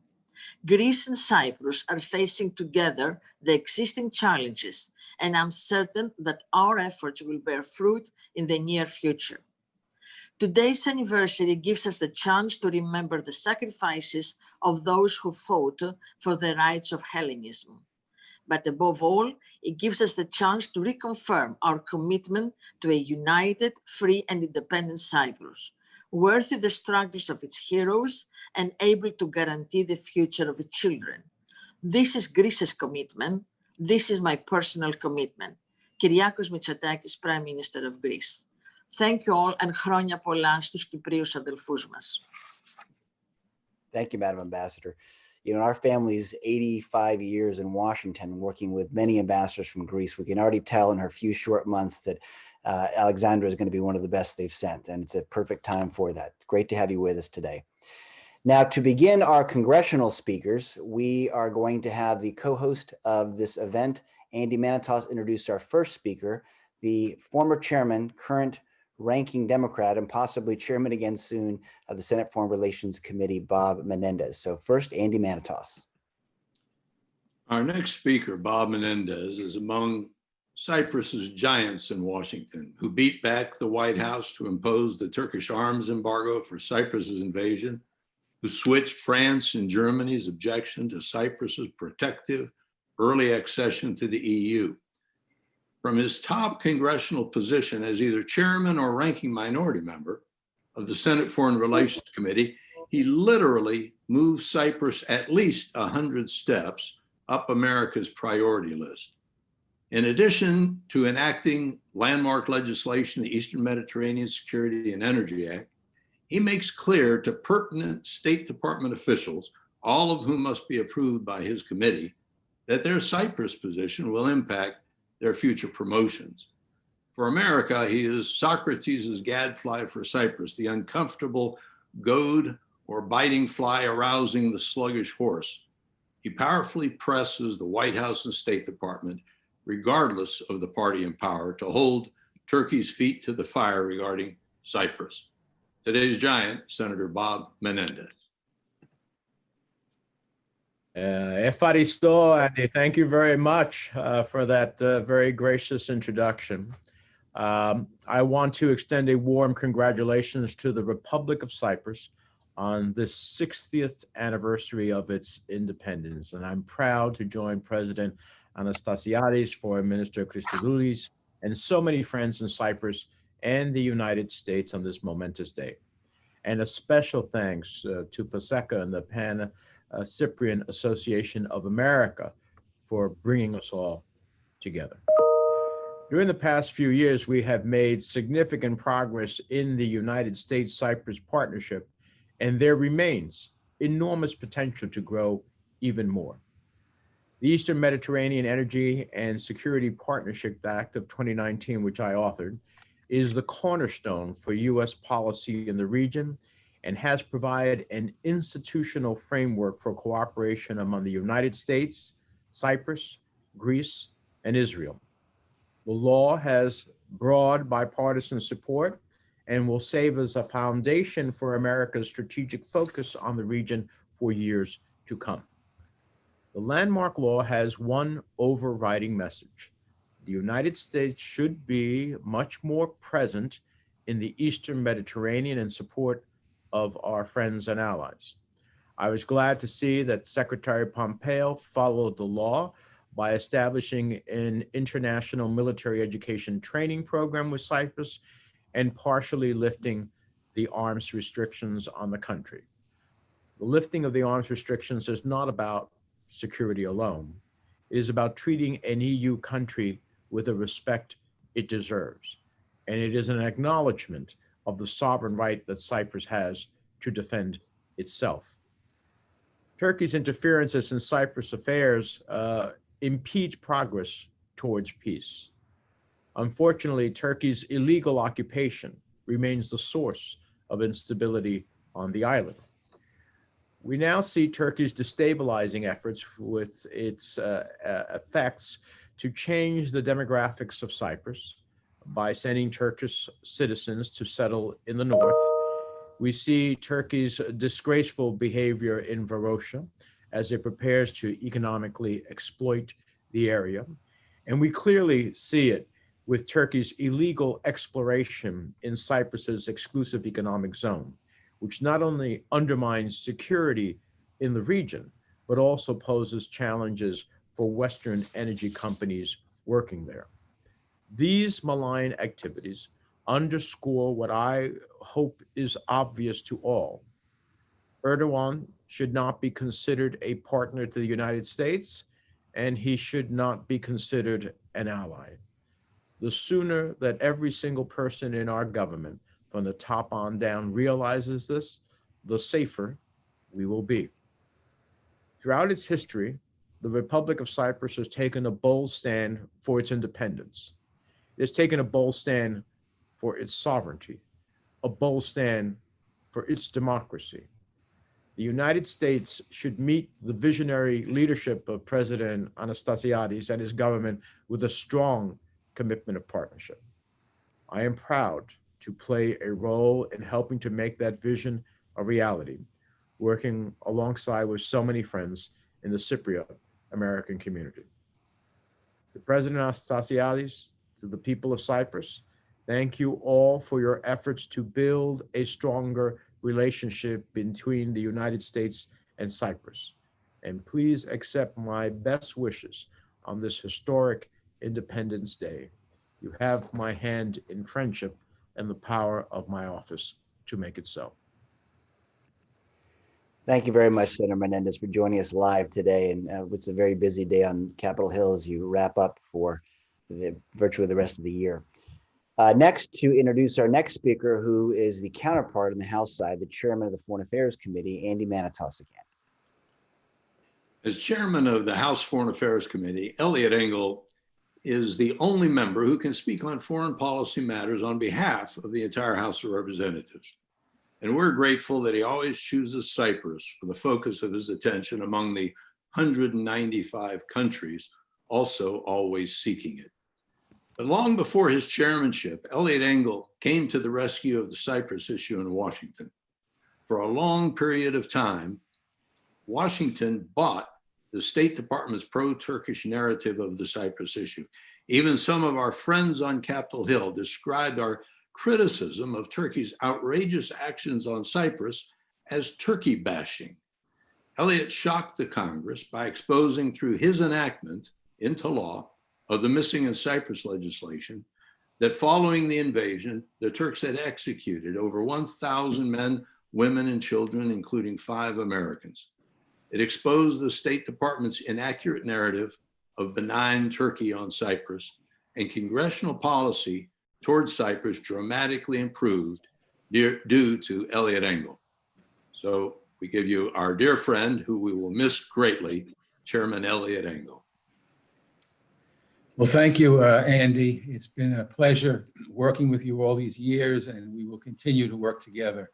Greece and Cyprus are facing together the existing challenges, and I'm certain that our efforts will bear fruit in the near future. Today's anniversary gives us the chance to remember the sacrifices of those who fought for the rights of Hellenism. But above all, it gives us the chance to reconfirm our commitment to a united, free, and independent Cyprus, worthy the struggles of its heroes and able to guarantee the future of its children. This is Greece's commitment. This is my personal commitment. Kyriakos Mitsotakis, Prime Minister of Greece. Thank you all and χρόνια πολλά στους Κυπρίους αδελφούς μας. Thank you, Madam Ambassador. You know, our family's 85 years in Washington, working with many ambassadors from Greece. We can already tell in her few short months that Alexandra is going to be one of the best they've sent, and it's a perfect time for that. Great to have you with us today. Now, to begin our congressional speakers, we are going to have the co-host of this event, Andy Manitos, introduce our first speaker, the former chairman, current ranking Democrat, and possibly chairman again soon of the Senate Foreign Relations Committee, Bob Menendez. So first, Andy Manitos. Our next speaker, Bob Menendez, is among Cyprus's giants in Washington, who beat back the White House to impose the Turkish arms embargo for Cyprus's invasion, who switched France and Germany's objection to Cyprus's protective early accession to the EU. From his top congressional position as either chairman or ranking minority member of the Senate Foreign Relations Committee, he literally moved Cyprus at least 100 steps up America's priority list. In addition to enacting landmark legislation, the Eastern Mediterranean Security and Energy Act, he makes clear to pertinent State Department officials, all of whom must be approved by his committee, that their Cyprus position will impact their future promotions. For America, he is Socrates' gadfly for Cyprus, the uncomfortable goad or biting fly arousing the sluggish horse. He powerfully presses the White House and State Department, regardless of the party in power, to hold Turkey's feet to the fire regarding Cyprus. today's giant, Senator Bob Menendez. Efaristo, Andy, thank you very much for that very gracious introduction. I want to extend a warm congratulations to the Republic of Cyprus on this 60th anniversary of its independence. And I'm proud to join President Anastasiadis, Foreign Minister Christodoulidis, and so many friends in Cyprus and the United States on this momentous day. And a special thanks to PASECA and the Pan-Cyprian Association of America for bringing us all together. During the past few years, we have made significant progress in the United States-Cyprus partnership, and there remains enormous potential to grow even more. The Eastern Mediterranean Energy and Security Partnership Act of 2019, which I authored, is the cornerstone for U.S. policy in the region and has provided an institutional framework for cooperation among the United States, Cyprus, Greece, and Israel. The law has broad bipartisan support and will serve as a foundation for America's strategic focus on the region for years to come. The landmark law has one overriding message. The United States should be much more present in the Eastern Mediterranean in support of our friends and allies. I was glad to see that Secretary Pompeo followed the law by establishing an international military education training program with Cyprus and partially lifting the arms restrictions on the country. The lifting of the arms restrictions is not about security alone. It is about treating an EU country with the respect it deserves. And it is an acknowledgement of the sovereign right that Cyprus has to defend itself. Turkey's interferences in Cyprus affairs impede progress towards peace. Unfortunately, Turkey's illegal occupation remains the source of instability on the island. We now see Turkey's destabilizing efforts with its effects to change the demographics of Cyprus by sending Turkish citizens to settle in the north. We see Turkey's disgraceful behavior in Varosha as it prepares to economically exploit the area. And we clearly see it with Turkey's illegal exploration in Cyprus's exclusive economic zone, which not only undermines security in the region, but also poses challenges for Western energy companies working there. These malign activities underscore what I hope is obvious to all. Erdogan should not be considered a partner to the United States, and he should not be considered an ally. The sooner that every single person in our government, from the top on down, realizes this, the safer we will be. Throughout its history, the Republic of Cyprus has taken a bold stand for its independence. It has taken a bold stand for its sovereignty, a bold stand for its democracy. The United States should meet the visionary leadership of President Anastasiadis and his government with a strong commitment of partnership. I am proud to play a role in helping to make that vision a reality, working alongside with so many friends in the Cypriot American community. To President Anastasiadis, to the people of Cyprus, thank you all for your efforts to build a stronger relationship between the United States and Cyprus. And please accept my best wishes on this historic Independence Day. You have my hand in friendship and the power of my office to make it so. Thank you very much, Senator Menendez, for joining us live today. And it's a very busy day on Capitol Hill as you wrap up for virtually the rest of the year. Next, to introduce our next speaker, who is the counterpart on the House side, the chairman of the Foreign Affairs Committee, Andy Manitos again. As chairman of the House Foreign Affairs Committee, Eliot Engel is the only member who can speak on foreign policy matters on behalf of the entire House of Representatives. And we're grateful that he always chooses Cyprus for the focus of his attention among the 195 countries also always seeking it. But long before his chairmanship, Eliot Engel came to the rescue of the Cyprus issue in Washington. For a long period of time, Washington bought the State Department's pro-Turkish narrative of the Cyprus issue. Even some of our friends on Capitol Hill described our criticism of Turkey's outrageous actions on Cyprus as Turkey bashing. Eliot shocked the Congress by exposing through his enactment into law of the Missing in Cyprus legislation that following the invasion, the Turks had executed over 1,000 men, women, and children, including 5 Americans. It exposed the State Department's inaccurate narrative of benign Turkey on Cyprus, and congressional policy towards Cyprus dramatically improved due to Eliot Engel. So we give you our dear friend, who we will miss greatly, Chairman Eliot Engel. Well, thank you, Andy. It's been a pleasure working with you all these years, and we will continue to work together.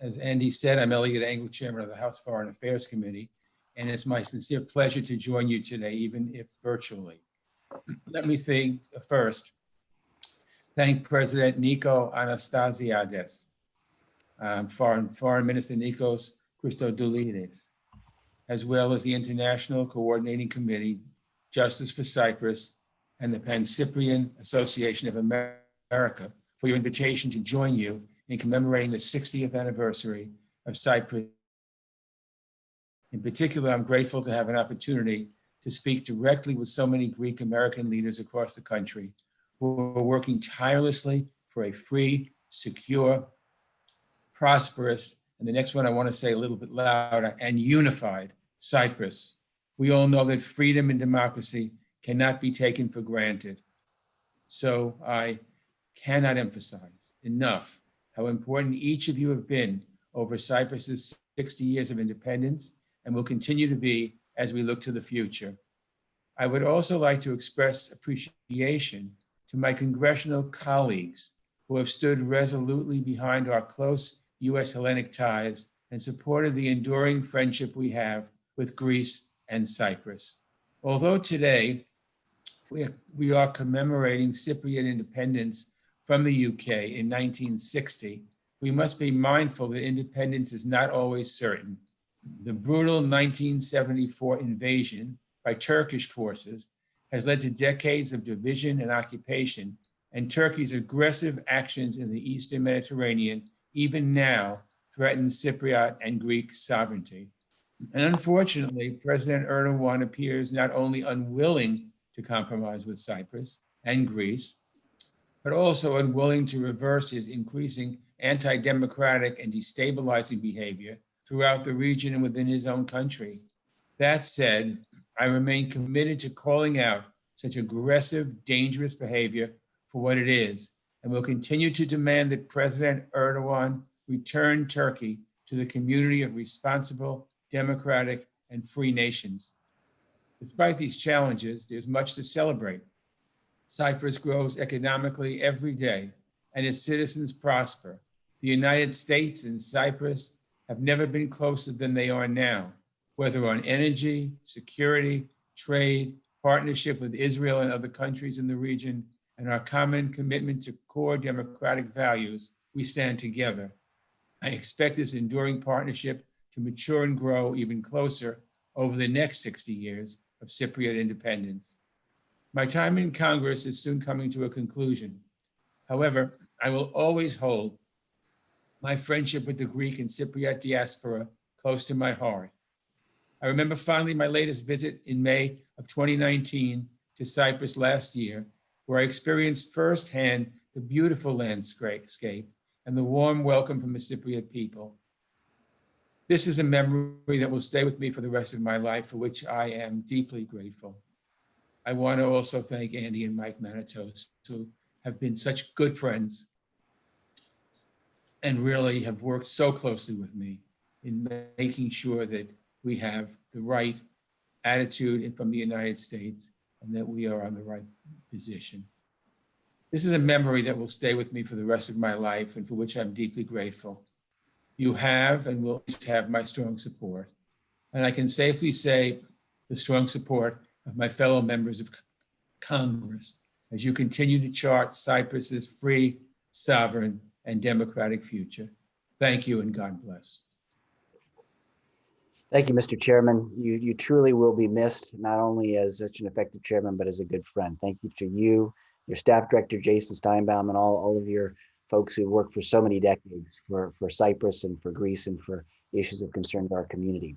As Andy said, I'm Eliot Engel, Chairman of the House Foreign Affairs Committee, and it's my sincere pleasure to join you today, even if virtually. Let me first thank President Nikos Anastasiades, Foreign Minister Nikos Christodoulidis, as well as the International Coordinating Committee, Justice for Cyprus, and the Pan-Cyprian Association of America for your invitation to join you in commemorating the 60th anniversary of Cyprus. In particular, I'm grateful to have an opportunity to speak directly with so many Greek American leaders across the country who are working tirelessly for a free, secure, prosperous, and the next one I want to say a little bit louder, and unified Cyprus. We all know that freedom and democracy cannot be taken for granted. So I cannot emphasize enough how important each of you have been over Cyprus's 60 years of independence and will continue to be as we look to the future. I would also like to express appreciation to my congressional colleagues who have stood resolutely behind our close U.S. Hellenic ties and supported the enduring friendship we have with Greece and Cyprus. Although today we are commemorating Cypriot independence from the UK in 1960, we must be mindful that independence is not always certain. The brutal 1974 invasion by Turkish forces has led to decades of division and occupation, and Turkey's aggressive actions in the Eastern Mediterranean even now threaten Cypriot and Greek sovereignty. And unfortunately, President Erdogan appears not only unwilling to compromise with Cyprus and Greece, but also unwilling to reverse his increasing anti-democratic and destabilizing behavior throughout the region and within his own country. That said, I remain committed to calling out such aggressive, dangerous behavior for what it is, and will continue to demand that President Erdogan return Turkey to the community of responsible, democratic, and free nations. Despite these challenges, there's much to celebrate. Cyprus grows economically every day, and its citizens prosper. The United States and Cyprus have never been closer than they are now, whether on energy, security, trade, partnership with Israel and other countries in the region, and our common commitment to core democratic values. We stand together. I expect this enduring partnership to mature and grow even closer over the next 60 years of Cypriot independence. My time in Congress is soon coming to a conclusion. However, I will always hold my friendship with the Greek and Cypriot diaspora close to my heart. I remember fondly my latest visit in May of 2019 to Cyprus last year, where I experienced firsthand the beautiful landscape and the warm welcome from the Cypriot people. This is a memory that will stay with me for the rest of my life, for which I am deeply grateful. I want to also thank Andy and Mike Manitos, who have been such good friends and really have worked so closely with me in making sure that we have the right attitude from the United States and that we are on the right position. This is a memory that will stay with me for the rest of my life and for which I'm deeply grateful. You have and will always have my strong support. And I can safely say the strong support of my fellow members of Congress as you continue to chart Cyprus's free, sovereign, and democratic future. Thank you and God bless. Thank you, Mr. Chairman. You truly will be missed, not only as such an effective chairman, but as a good friend. Thank you to you, your staff director, Jason Steinbaum, and all of your folks who worked for so many decades for Cyprus and for Greece and for issues of concern to our community.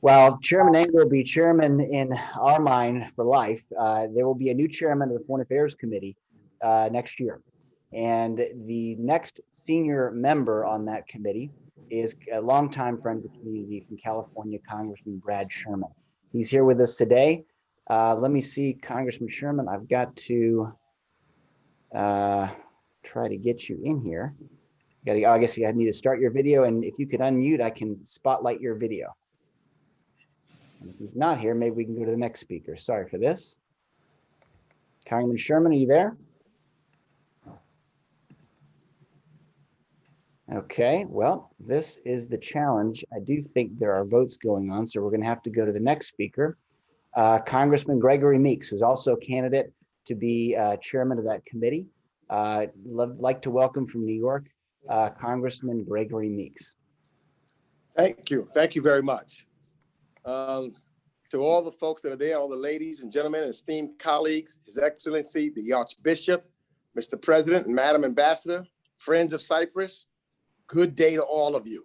While Chairman Engel will be chairman in our mind for life, there will be a new chairman of the Foreign Affairs Committee next year. And the next senior member on that committee is a longtime friend of the community from California, Congressman Brad Sherman. He's here with us today. Let me see, Congressman Sherman, I've got to try to get you in here. I guess you need to start your video, and if you could unmute, I can spotlight your video. And if he's not here, maybe we can go to the next speaker. Sorry for this. Congressman Sherman, are you there? Okay, well, this is the challenge. I do think there are votes going on, so we're going to have to go to the next speaker, Congressman Gregory Meeks, who's also a candidate to be chairman of that committee. Like to welcome from New York, Congressman Gregory Meeks. Thank you. Thank you very much. To all the folks that are there, all the ladies and gentlemen, esteemed colleagues, His Excellency, the Archbishop, Mr. President and Madam Ambassador, friends of Cyprus, good day to all of you.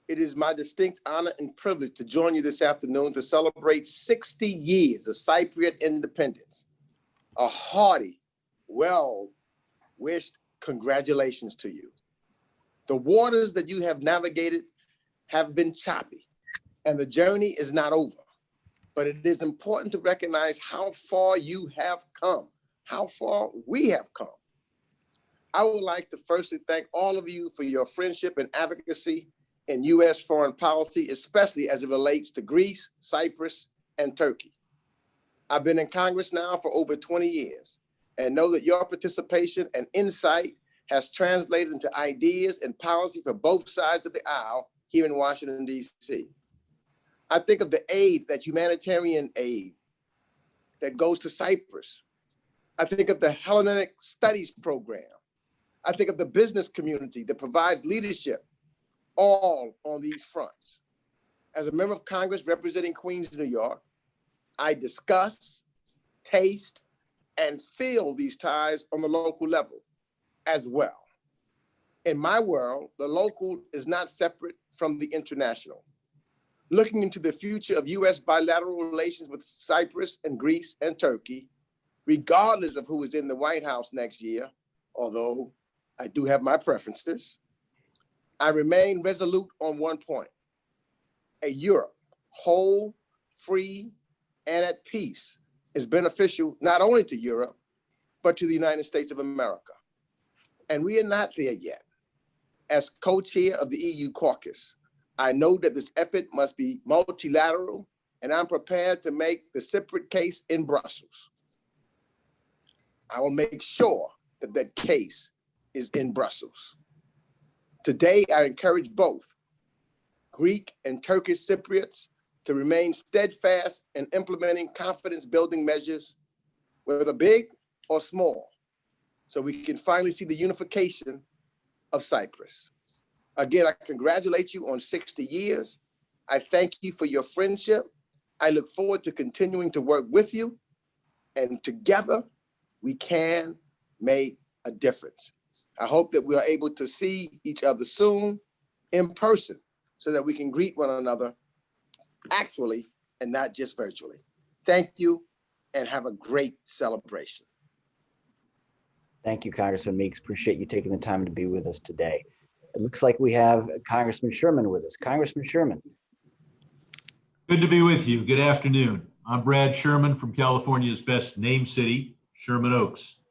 It is my distinct honor and privilege to join you this afternoon to celebrate 60 years of Cypriot independence. A hearty, well-wished congratulations to you. The waters that you have navigated have been choppy, and the journey is not over. But it is important to recognize how far you have come, how far we have come. I would like to firstly thank all of you for your friendship and advocacy in U.S. foreign policy, especially as it relates to Greece, Cyprus, and Turkey. I've been in Congress now for over 20 years and know that your participation and insight has translated into ideas and policy for both sides of the aisle here in Washington, D.C. I think of the aid, that humanitarian aid that goes to Cyprus. I think of the Hellenic Studies program. I think of the business community that provides leadership, all on these fronts. As a member of Congress representing Queens, New York, I discuss, taste, and feel these ties on the local level as well. In my world, the local is not separate from the international. Looking into the future of U.S. bilateral relations with Cyprus and Greece and Turkey, regardless of who is in the White House next year, although I do have my preferences, I remain resolute on one point. A Europe whole, free, and at peace is beneficial not only to Europe, but to the United States of America. And we are not there yet. As co-chair of the EU caucus, I know that this effort must be multilateral, and I'm prepared to make the Cypriot case in Brussels. I will make sure that that case is in Brussels. Today, I encourage both Greek and Turkish Cypriots to remain steadfast in implementing confidence-building measures, whether big or small, so we can finally see the unification of Cyprus. Again, I congratulate you on 60 years. I thank you for your friendship. I look forward to continuing to work with you, and together we can make a difference. I hope that we are able to see each other soon in person so that we can greet one another actually and not just virtually. Thank you and have a great celebration. Thank you, Congressman Meeks. Appreciate you taking the time to be with us today. It looks like we have Congressman Sherman with us. Congressman Sherman. Good to be with you. Good afternoon. I'm Brad Sherman from California's best named city, Sherman Oaks.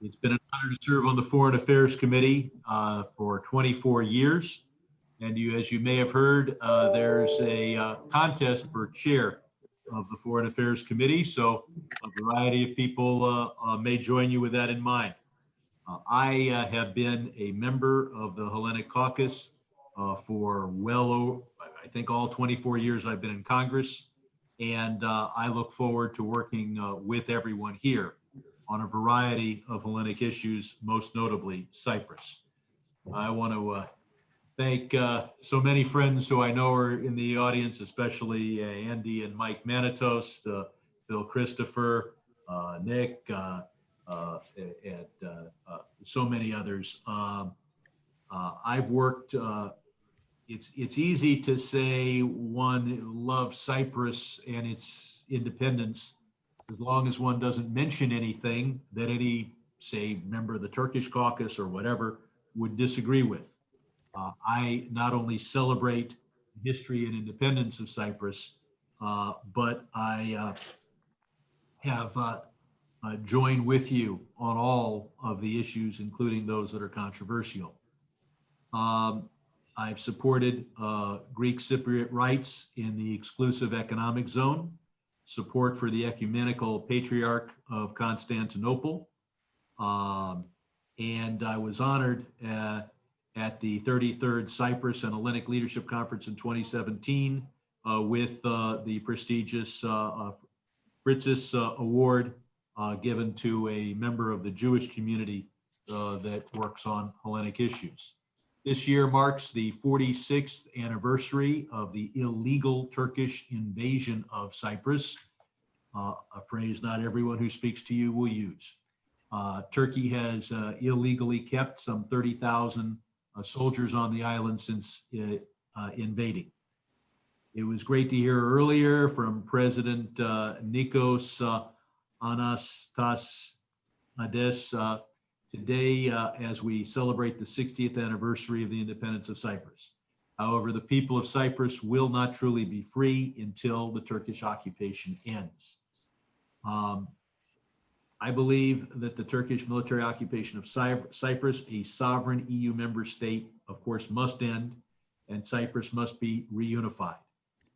It's been an honor to serve on the Foreign Affairs Committee for 24 years. And as you may have heard, there's a contest for chair of the Foreign Affairs Committee. So a variety of people may join you with that in mind. I have been a member of the Hellenic Caucus for I think all 24 years I've been in Congress. And I look forward to working with everyone here on a variety of Hellenic issues, most notably Cyprus. I want to thank so many friends who I know are in the audience, especially Andy and Mike Manitos, Bill Christopher, Nick, and so many others. I've worked, it's easy to say one loves Cyprus and its independence as long as one doesn't mention anything that any, say, member of the Turkish caucus or whatever would disagree with. I not only celebrate the history and independence of Cyprus, but I have joined with you on all of the issues, including those that are controversial. I've supported Greek Cypriot rights in the exclusive economic zone, support for the ecumenical patriarch of Constantinople, and I was honored at the 33rd Cyprus and Hellenic Leadership Conference in 2017 with the prestigious Fritzis Award given to a member of the Jewish community that works on Hellenic issues. This year marks the 46th anniversary of the illegal Turkish invasion of Cyprus, a phrase not everyone who speaks to you will use. Turkey has illegally kept some 30,000 soldiers on the island since invading. It was great to hear earlier from President Nikos Anastasiades today as we celebrate the 60th anniversary of the independence of Cyprus. However, the people of Cyprus will not truly be free until the Turkish occupation ends. I believe that the Turkish military occupation of Cyprus, a sovereign EU member state, of course, must end, and Cyprus must be reunified.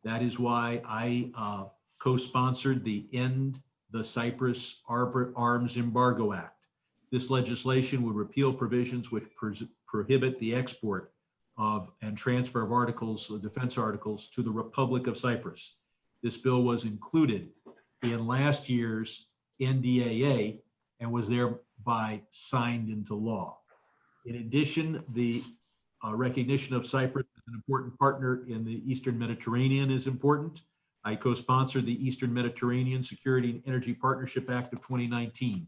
That is why I co-sponsored the End the Cyprus Arms Embargo Act. This legislation would repeal provisions which prohibit the export of and transfer of articles, defense articles, to the Republic of Cyprus. This bill was included in last year's NDAA and was thereby signed into law. In addition, the recognition of Cyprus as an important partner in the Eastern Mediterranean is important. I co-sponsored the Eastern Mediterranean Security and Energy Partnership Act of 2019.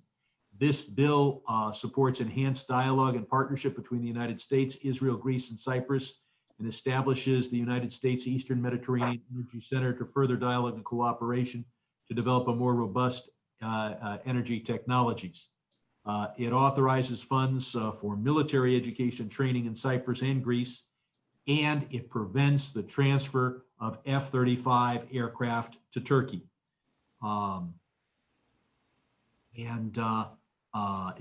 This bill supports enhanced dialogue and partnership between the United States, Israel, Greece, and Cyprus, and establishes the United States Eastern Mediterranean Energy Center to further dialogue and cooperation to develop a more robust energy technologies. It authorizes funds for military education training in Cyprus and Greece, and it prevents the transfer of F-35 aircraft to Turkey.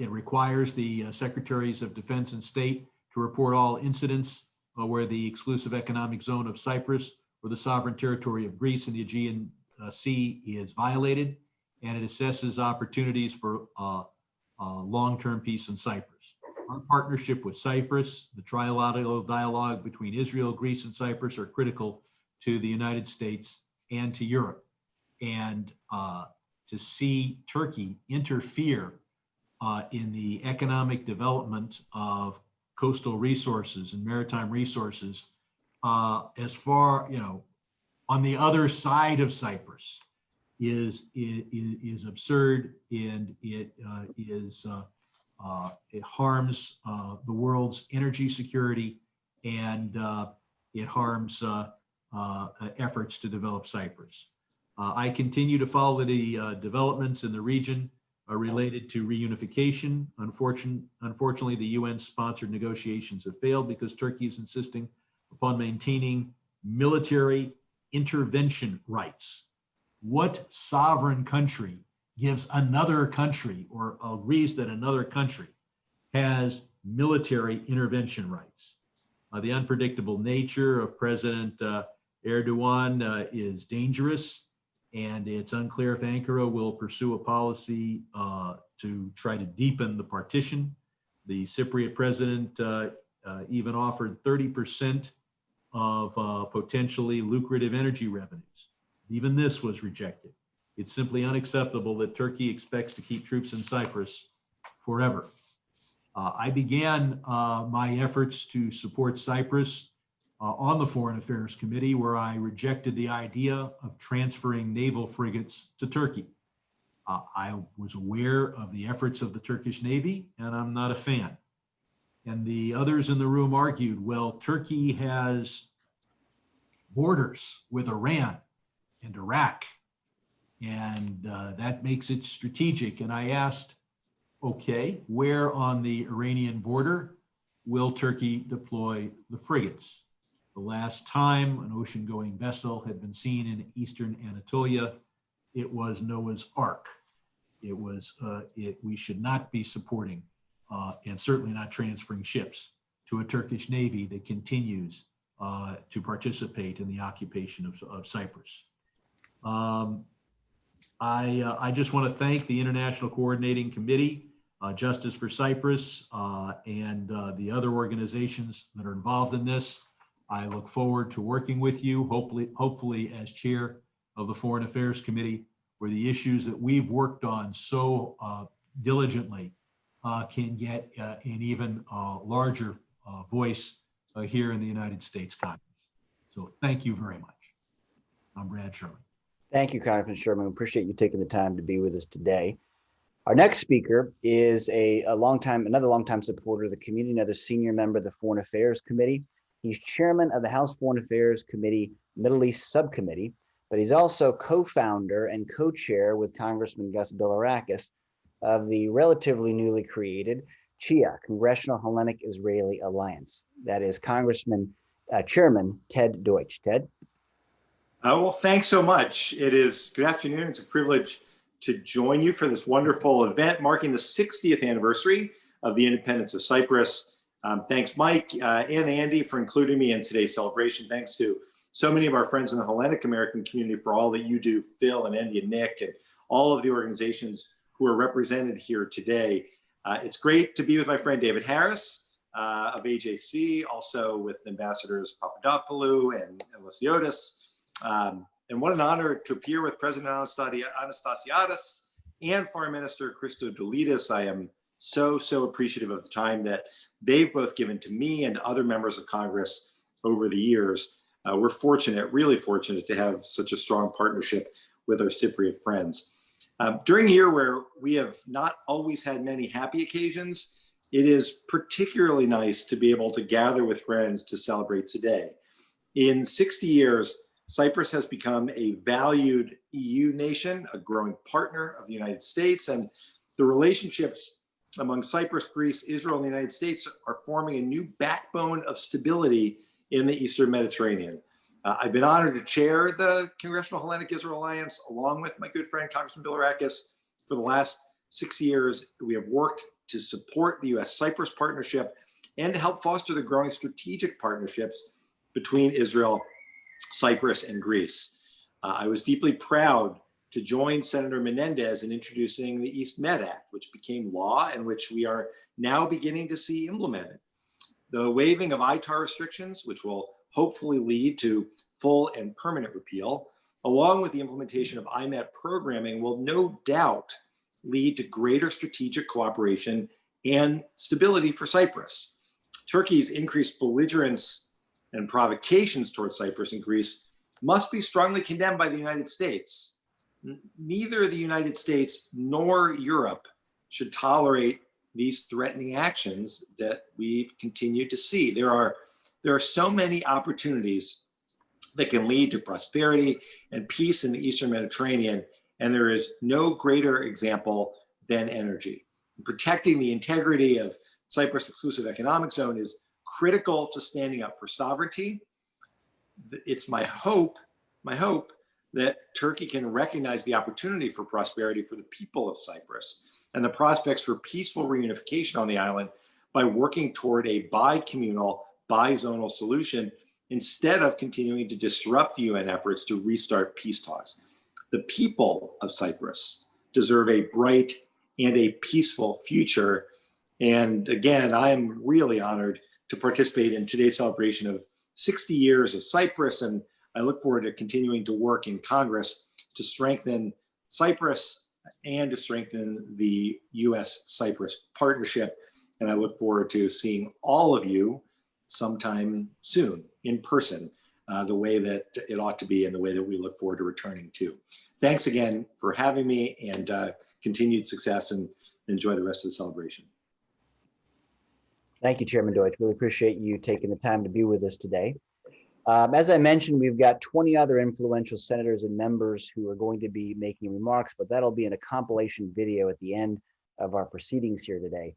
It requires the Secretaries of Defense and State to report all incidents where the exclusive economic zone of Cyprus or the sovereign territory of Greece and the Aegean Sea is violated, and it assesses opportunities for long-term peace in Cyprus. Our partnership with Cyprus, the trilateral dialogue between Israel, Greece, and Cyprus are critical to the United States and to Europe. And to see Turkey interfere in the economic development of coastal resources and maritime resources as far, on the other side of Cyprus is absurd, and it harms the world's energy security, and it harms efforts to develop Cyprus. I continue to follow the developments in the region related to reunification. Unfortunately, the UN-sponsored negotiations have failed because Turkey is insisting upon maintaining military intervention rights. What sovereign country gives another country or agrees that another country has military intervention rights? The unpredictable nature of President Erdogan is dangerous, and it's unclear if Ankara will pursue a policy to try to deepen the partition. The Cypriot president even offered 30% of potentially lucrative energy revenues Even this was rejected. It's simply unacceptable that Turkey expects to keep troops in Cyprus forever. I began my efforts to support Cyprus on the Foreign Affairs Committee, where I rejected the idea of transferring naval frigates to Turkey. I was aware of the efforts of the Turkish Navy, and I'm not a fan. And the others in the room argued, well, Turkey has borders with Iran and Iraq, and that makes it strategic. And I asked, okay, where on the Iranian border will Turkey deploy the frigates? The last time an ocean-going vessel had been seen in eastern Anatolia, it was Noah's Ark. It was, we should not be supporting and certainly not transferring ships to a Turkish Navy that continues to participate in the occupation of Cyprus. I just want to thank the International Coordinating Committee, Justice for Cyprus, and the other organizations that are involved in this. I look forward to working with you, hopefully as chair of the Foreign Affairs Committee, where the issues that we've worked on so diligently can get an even larger voice here in the United States Congress. So thank you very much. I'm Brad Sherman. Thank you, Congressman Sherman. We appreciate you taking the time to be with us today. Our next speaker is another longtime supporter of the community, another senior member of the Foreign Affairs Committee. He's chairman of the House Foreign Affairs Committee Middle East Subcommittee, but he's also co-founder and co-chair with Congressman Gus Bilirakis of the relatively newly created CHIA, Congressional Hellenic Israeli Alliance. That is Chairman Ted Deutsch. Ted? Well, thanks so much. Good afternoon. It's a privilege to join you for this wonderful event marking the 60th anniversary of the independence of Cyprus. Thanks, Mike and Andy, for including me in today's celebration. Thanks to so many of our friends in the Hellenic American community for all that you do, Phil and Andy and Nick, and all of the organizations who are represented here today. It's great to be with my friend David Harris of AJC, also with Ambassadors Papadopoulou and Lysiotis. And what an honor to appear with President Anastasiadis and Foreign Minister Christodoulidis. I am so appreciative of the time that they've both given to me and other members of Congress over the years. We're fortunate, really fortunate, to have such a strong partnership with our Cypriot friends. During a year where we have not always had many happy occasions, it is particularly nice to be able to gather with friends to celebrate today. In 60 years, Cyprus has become a valued EU nation, a growing partner of the United States, and the relationships among Cyprus, Greece, Israel, and the United States are forming a new backbone of stability in the Eastern Mediterranean. I've been honored to chair the Congressional Hellenic Israel Alliance along with my good friend, Congressman Bilirakis. For the last 6 years, we have worked to support the US-Cyprus partnership and to help foster the growing strategic partnerships between Israel, Cyprus, and Greece. I was deeply proud to join Senator Menendez in introducing the East Med Act, which became law and which we are now beginning to see implemented. The waiving of ITAR restrictions, which will hopefully lead to full and permanent repeal, along with the implementation of IMET programming, will no doubt lead to greater strategic cooperation and stability for Cyprus. Turkey's increased belligerence and provocations towards Cyprus and Greece must be strongly condemned by the United States. Neither the United States nor Europe should tolerate these threatening actions that we've continued to see. There are so many opportunities that can lead to prosperity and peace in the Eastern Mediterranean, and there is no greater example than energy. Protecting the integrity of Cyprus Exclusive Economic Zone is critical to standing up for sovereignty. It's my hope that Turkey can recognize the opportunity for prosperity for the people of Cyprus and the prospects for peaceful reunification on the island by working toward a bi-communal, bi-zonal solution instead of continuing to disrupt UN efforts to restart peace talks. The people of Cyprus deserve a bright and a peaceful future. And again, I am really honored to participate in today's celebration of 60 years of Cyprus. And I look forward to continuing to work in Congress to strengthen Cyprus and to strengthen the U.S.-Cyprus partnership. And I look forward to seeing all of you sometime soon in person, the way that it ought to be and the way that we look forward to returning to. Thanks again for having me, and continued success, and enjoy the rest of the celebration. Thank you, Chairman Deutsch. Really appreciate you taking the time to be with us today. As I mentioned, we've got 20 other influential senators and members who are going to be making remarks, but that'll be in a compilation video at the end of our proceedings here today.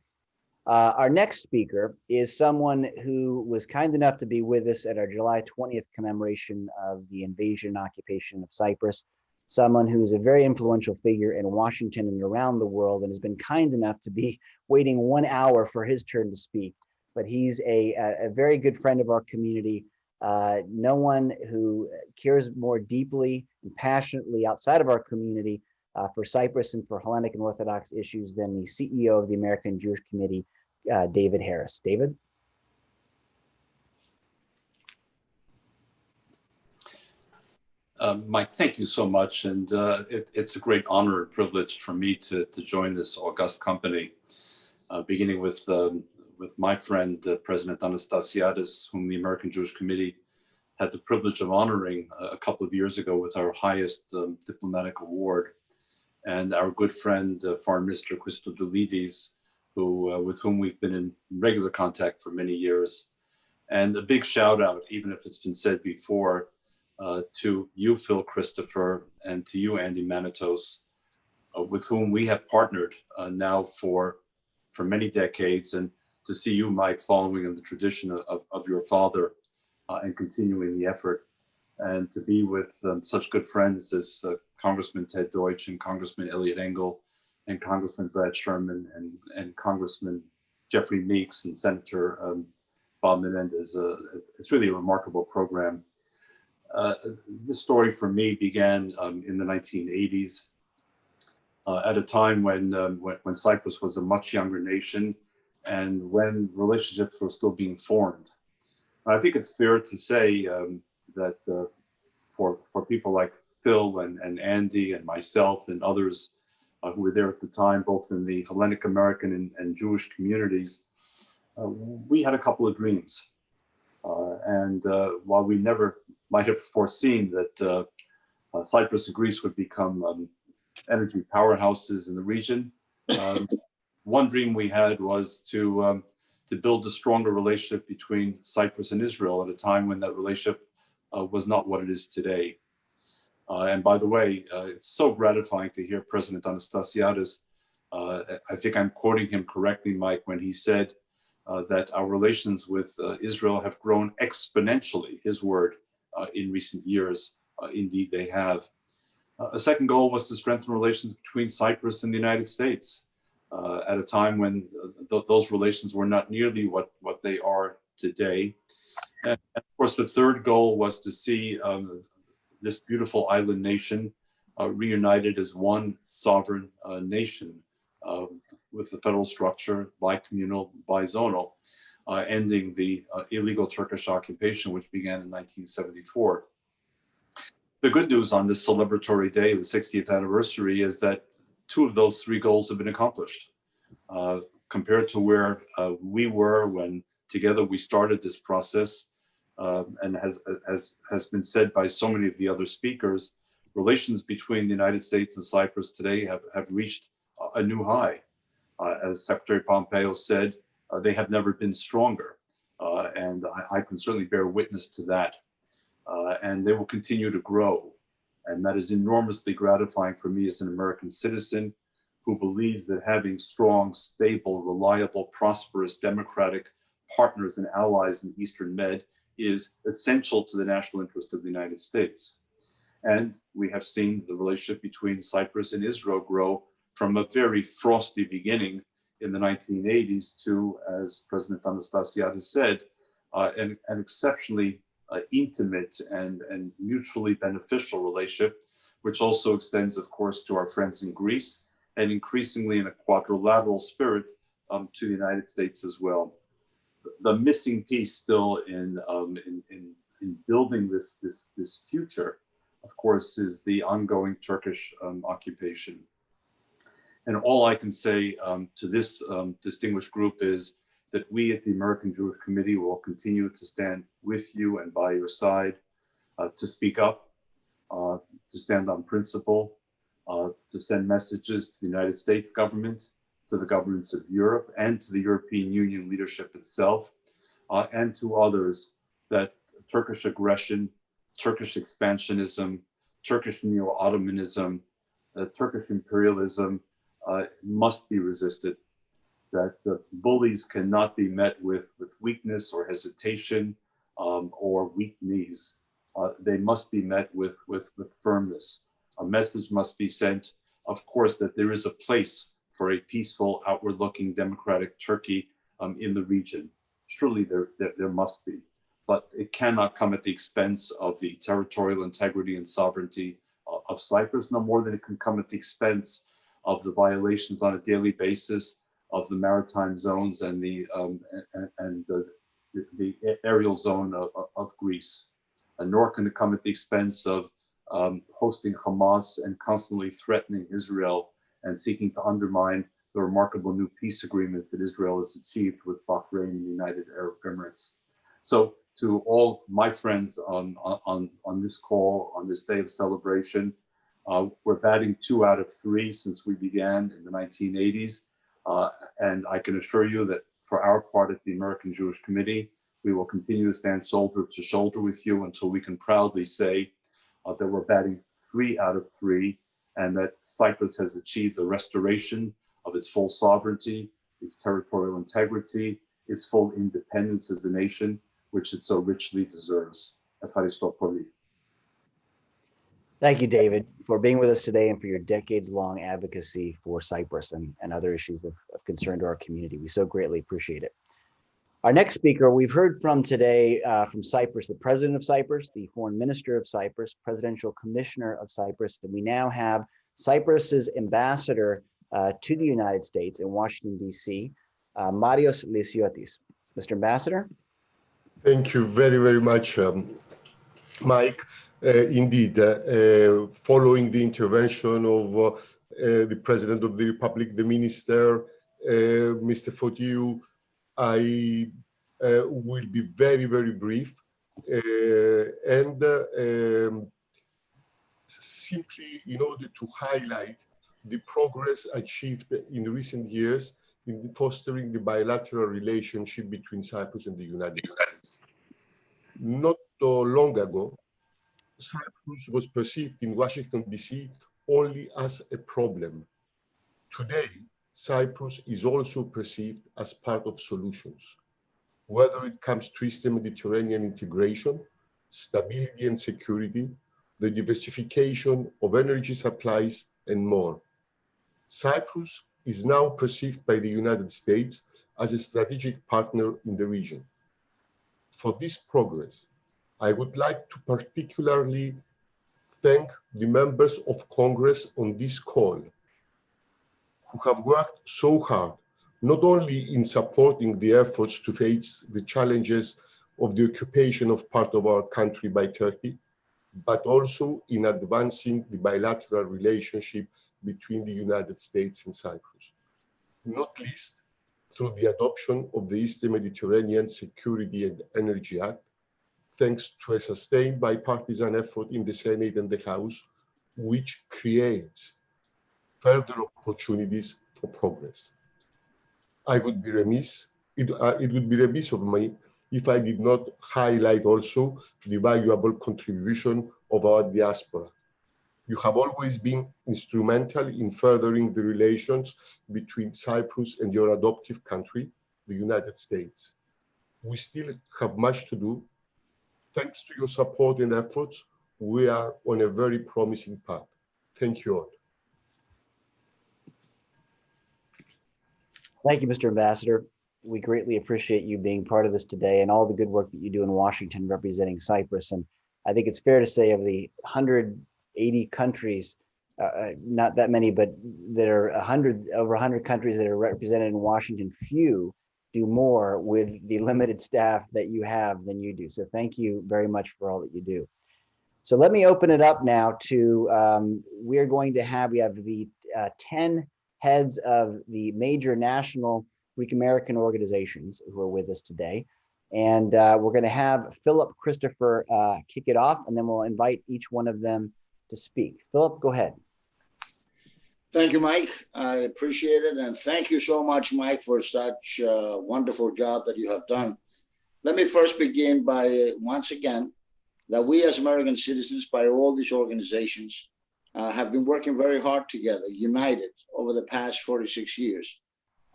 Our next speaker is someone who was kind enough to be with us at our July 20th commemoration of the invasion and occupation of Cyprus, someone who's a very influential figure in Washington and around the world, and has been kind enough to be waiting 1 hour for his turn to speak. But he's a very good friend of our community. No one who cares more deeply and passionately outside of our community for Cyprus and for Hellenic and Orthodox issues than the CEO of the American Jewish Committee, David Harris. David? Mike, thank you so much. And it's a great honor and privilege for me to join this august company, beginning with my friend, President Anastasiadis, whom the American Jewish Committee had the privilege of honoring a couple of years ago with our highest diplomatic award, and our good friend, Foreign Minister Christodoulidis, with whom we've been in regular contact for many years. And a big shout out, even if it's been said before, to you, Phil Christopher, and to you, Andy Manitos, with whom we have partnered now for many decades, and to see you, Mike, following in the tradition of your father and continuing the effort, and to be with such good friends as Congressman Ted Deutsch and Congressman Elliot Engel and Congressman Brad Sherman and Congressman Jeffrey Meeks and Senator Bob Menendez. It's really a remarkable program. This story for me began in the 1980s, at a time when Cyprus was a much younger nation and when relationships were still being formed. I think it's fair to say that for people like Phil and Andy and myself and others who were there at the time, both in the Hellenic American and Jewish communities, we had a couple of dreams. And while we never might have foreseen that Cyprus and Greece would become energy powerhouses in the region, one dream we had was to build a stronger relationship between Cyprus and Israel at a time when that relationship was not what it is today. And by the way, it's so gratifying to hear President Anastasiadis, I think I'm quoting him correctly, Mike, when he said that our relations with Israel have grown exponentially, his word, in recent years. Indeed, they have. A second goal was to strengthen relations between Cyprus and the United States at a time when those relations were not nearly what they are today. And of course, the third goal was to see this beautiful island nation reunited as one sovereign nation with the federal structure, bicommunal, bizonal, ending the illegal Turkish occupation, which began in 1974. The good news on this celebratory day, the 60th anniversary, is that two of those three goals have been accomplished. Compared to where we were when together we started this process, and has been said by so many of the other speakers, relations between the United States and Cyprus today have reached a new high. As Secretary Pompeo said, they have never been stronger. And I can certainly bear witness to that. And they will continue to grow. And that is enormously gratifying for me as an American citizen who believes that having strong, stable, reliable, prosperous, democratic partners and allies in Eastern Med is essential to the national interest of the United States. And we have seen the relationship between Cyprus and Israel grow from a very frosty beginning in the 1980s to, as President Anastasiadis said, an exceptionally intimate and mutually beneficial relationship, which also extends, of course, to our friends in Greece, and increasingly in a quadrilateral spirit to the United States as well. The missing piece still in in building this future, of course, is the ongoing Turkish occupation. And all I can say to this distinguished group is that we at the American Jewish Committee will continue to stand with you and by your side, to speak up, to stand on principle, to send messages to the United States government, to the governments of Europe, and to the European Union leadership itself, and to others, that Turkish aggression, Turkish expansionism, Turkish neo-Ottomanism, Turkish imperialism must be resisted, that the bullies cannot be met with weakness or hesitation or weak knees. They must be met with firmness. A message must be sent, of course, that there is a place for a peaceful, outward-looking, democratic Turkey in the region. Surely there must be, but it cannot come at the expense of the territorial integrity and sovereignty of Cyprus, no more than it can come at the expense of the violations on a daily basis of the maritime zones and the aerial zone of Greece. And nor can it come at the expense of hosting Hamas and constantly threatening Israel and seeking to undermine the remarkable new peace agreements that Israel has achieved with Bahrain and the United Arab Emirates. So to all my friends on this call, on this day of celebration, we're batting 2 out of 3 since we began in the 1980s. And I can assure you that for our part at the American Jewish Committee, we will continue to stand shoulder to shoulder with you until we can proudly say that we're batting 3 out of 3, and that Cyprus has achieved the restoration of its full sovereignty, its territorial integrity, its full independence as a nation, which it so richly deserves. Ευχαριστώ πολύ. Thank you, David, for being with us today and for your decades-long advocacy for Cyprus and other issues of concern to our community. We so greatly appreciate it. Our next speaker, we've heard from today from Cyprus, the President of Cyprus, the Foreign Minister of Cyprus, Presidential Commissioner of Cyprus, and we now have Cyprus's ambassador to the United States in Washington, D.C., Marios Lysiotis. Mr. Ambassador? Thank you very, very much, Mike. Indeed, following the intervention of the President of the Republic, the Minister, Mr. Fotiu, I will be very, very brief and simply in order to highlight the progress achieved in recent years in fostering the bilateral relationship between Cyprus and the United States. Not long ago, Cyprus was perceived in Washington, D.C. only as a problem. Today, Cyprus is also perceived as part of solutions, whether it comes to Eastern Mediterranean integration, stability and security, the diversification of energy supplies, and more. Cyprus is now perceived by the United States as a strategic partner in the region. For this progress, I would like to particularly thank the members of Congress on this call, who have worked so hard, not only in supporting the efforts to face the challenges of the occupation of part of our country by Turkey, but also in advancing the bilateral relationship between the United States and Cyprus, not least through the adoption of the Eastern Mediterranean Security and Energy Act, thanks to a sustained bipartisan effort in the Senate and the House, which creates further opportunities for progress. It would be remiss of me if I did not highlight also the valuable contribution of our diaspora. You have always been instrumental in furthering the relations between Cyprus and your adoptive country, the United States. We still have much to do. Thanks to your support and efforts, we are on a very promising path. Thank you all. Thank you, Mr. Ambassador. We greatly appreciate you being part of this today and all the good work that you do in Washington representing Cyprus. And I think it's fair to say of the 180 countries, not that many, but there are over 100 countries that are represented in Washington, few do more with the limited staff that you have than you do. So thank you very much for all that you do. So let me open it up now to, we have the 10 heads of the major national Greek American organizations who are with us today. And we're going to have Philip Christopher kick it off, and then we'll invite each one of them to speak. Philip, go ahead. Thank you, Mike. I appreciate it. And thank you so much, Mike, for such a wonderful job that you have done. Let me first begin by once again, that we as American citizens, by all these organizations, have been working very hard together, united over the past 46 years.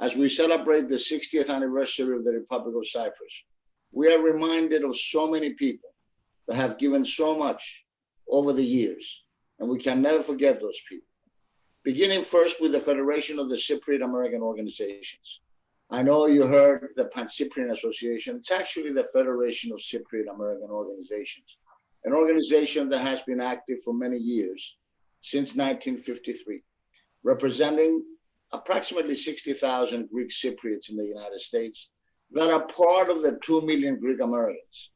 As we celebrate the 60th anniversary of the Republic of Cyprus, we are reminded of so many people that have given so much over the years, and we can never forget those people. Beginning first with the Federation of the Cypriot American Organizations. I know you heard the Pan-Cyprian Association. It's actually the Federation of Cypriot American Organizations, an organization that has been active for many years, since 1953, representing approximately 60,000 Greek Cypriots in the United States that are part of the 2 million Greek Americans.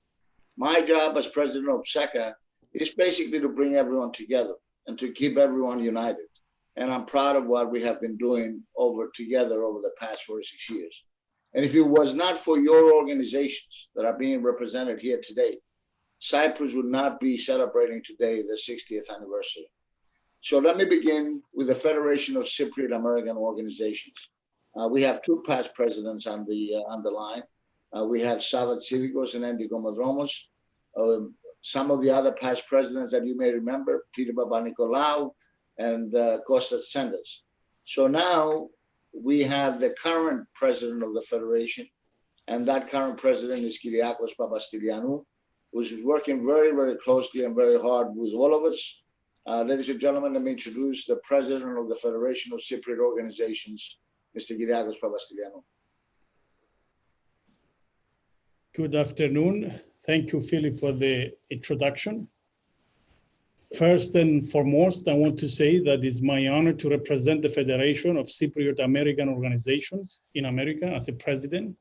My job as president of SECA is basically to bring everyone together and to keep everyone united. And I'm proud of what we have been doing together over the past 46 years. And if it was not for your organizations that are being represented here today, Cyprus would not be celebrating today the 60th anniversary. So let me begin with the Federation of Cypriot American Organizations. We have two past presidents on the line. We have Savat Civicos and Andy Komodromos. Some of the other past presidents that you may remember, Peter Papanikolaou and Kostas Tsentas. So now we have the current president of the Federation, and that current president is Kyriakos Papastylianou, who's working very, very closely and very hard with all of us. Ladies and gentlemen, let me introduce the president of the Federation of Cypriot Organizations, Mr. Kyriakos Papastylianou. Good afternoon. Thank you, Philip, for the introduction. First and foremost, I want to say that it's my honor to represent the Federation of Cypriot American Organizations in America as a president,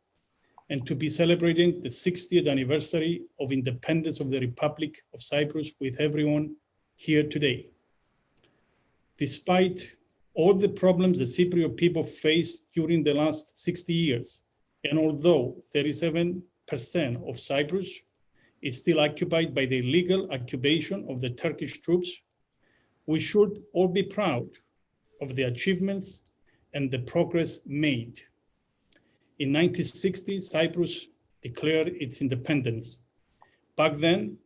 and to be celebrating the 60th anniversary of independence of the Republic of Cyprus with everyone here today. Despite all the problems the Cypriot people faced during the last 60 years, and although 37% of Cyprus is still occupied by the illegal occupation of the Turkish troops, we should all be proud of the achievements and the progress made. In 1960, Cyprus declared its independence. Back then,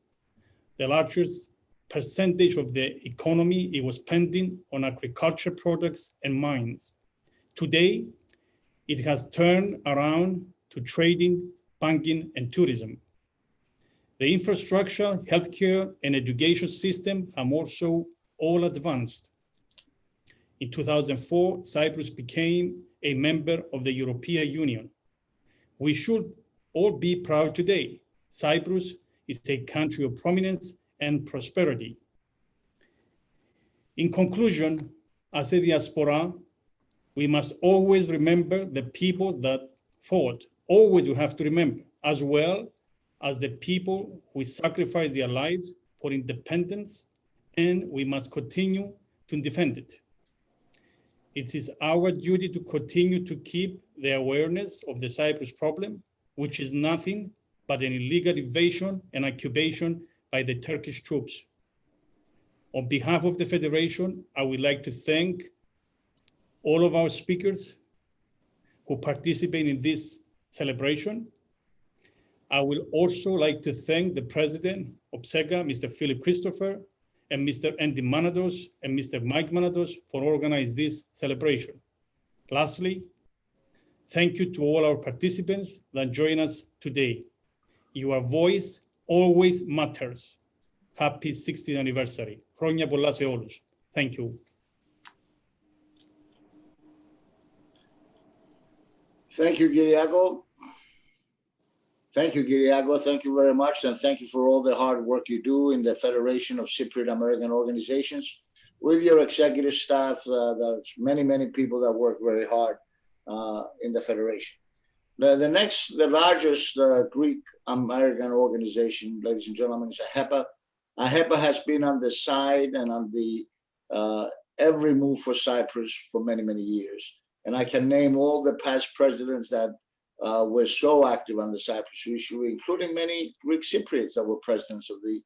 the largest percentage of the economy it was spending on agriculture products and mines. Today, it has turned around to trading, banking, and tourism. The infrastructure, healthcare, and education system have also all advanced. In 2004, Cyprus became a member of the European Union. We should all be proud today. Cyprus is a country of prominence and prosperity. In conclusion, as a diaspora, we must always remember the people that fought. Always we have to remember, as well as the people who sacrificed their lives for independence, and we must continue to defend it. It is our duty to continue to keep the awareness of the Cyprus problem, which is nothing but an illegal invasion and occupation by the Turkish troops. On behalf of the Federation, I would like to thank all of our speakers who participate in this celebration. I will also like to thank the President of SECA, Mr. Philip Christopher, and Mr. Andy Manados and Mr. Mike Manados for organizing this celebration. Lastly, thank you to all our participants that join us today. Your voice always matters. Happy 60th anniversary. Χρόνια πολλά σε όλους. Thank you. Thank you, Kyriakos. Thank you, Kyriakos. Thank you very much. And thank you for all the hard work you do in the Federation of Cypriot American Organizations. With your executive staff, there's many, many people that work very hard in the Federation. The largest Greek American organization, ladies and gentlemen, is AHEPA. AHEPA has been on the side and on the every move for Cyprus for many, many years. And I can name all the past presidents that were so active on the Cyprus issue, including many Greek Cypriots that were presidents of the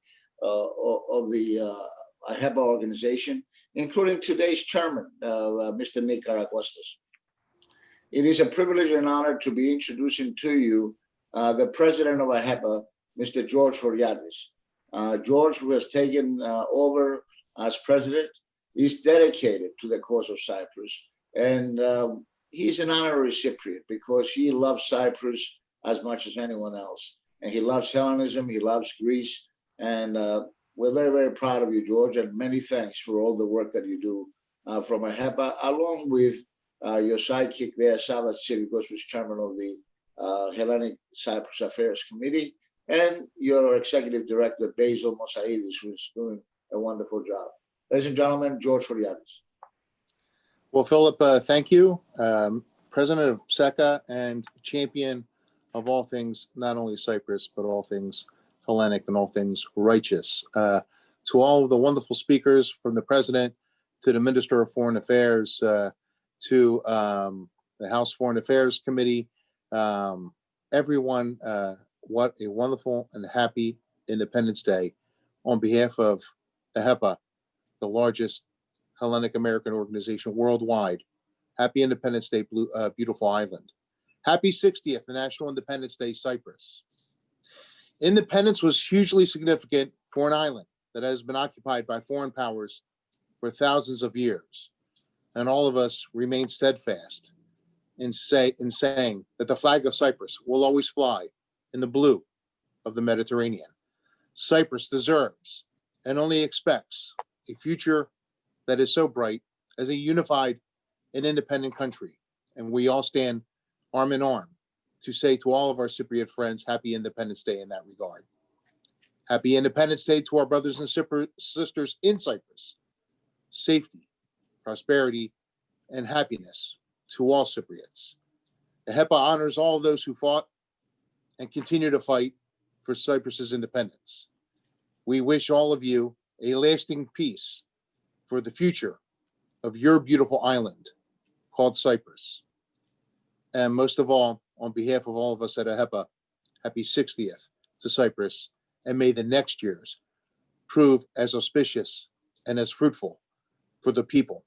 AHEPA organization, including today's chairman, Mr. Nick Aragostas. It is a privilege and honor to be introducing to you the president of AHEPA, Mr. George Horiadis. George, who has taken over as president, is dedicated to the cause of Cyprus. And he's an honorary Cypriot because he loves Cyprus as much as anyone else. And he loves Hellenism, he loves Greece. And we're very, very proud of you, George, and many thanks for all the work that you do from AHEPA, along with your sidekick there, Savat Sirikos, who's chairman of the Hellenic Cyprus Affairs Committee, and your executive director, Basil Mosaidis, who's doing a wonderful job. Ladies and gentlemen, George Horiadis. Well, Philip, thank you. President of SECA and champion of all things, not only Cyprus, but all things Hellenic and all things righteous. To all of the wonderful speakers, from the president to the Minister of Foreign Affairs, to the House Foreign Affairs Committee, everyone, what a wonderful and happy Independence Day on behalf of AHEPA, the largest Hellenic American organization worldwide. Happy Independence Day, beautiful island. Happy 60th, the National Independence Day, Cyprus. Independence was hugely significant for an island that has been occupied by foreign powers for thousands of years. And all of us remain steadfast in saying that the flag of Cyprus will always fly in the blue of the Mediterranean. Cyprus deserves and only expects a future that is so bright as a unified and independent country. And we all stand arm in arm to say to all of our Cypriot friends, happy Independence Day in that regard. Happy Independence Day to our brothers and sisters in Cyprus. Safety, prosperity, and happiness to all Cypriots. AHEPA honors all those who fought and continue to fight for Cyprus's independence. We wish all of you a lasting peace for the future of your beautiful island called Cyprus. And most of all, on behalf of all of us at AHEPA, happy 60th to Cyprus, and may the next years prove as auspicious and as fruitful for the people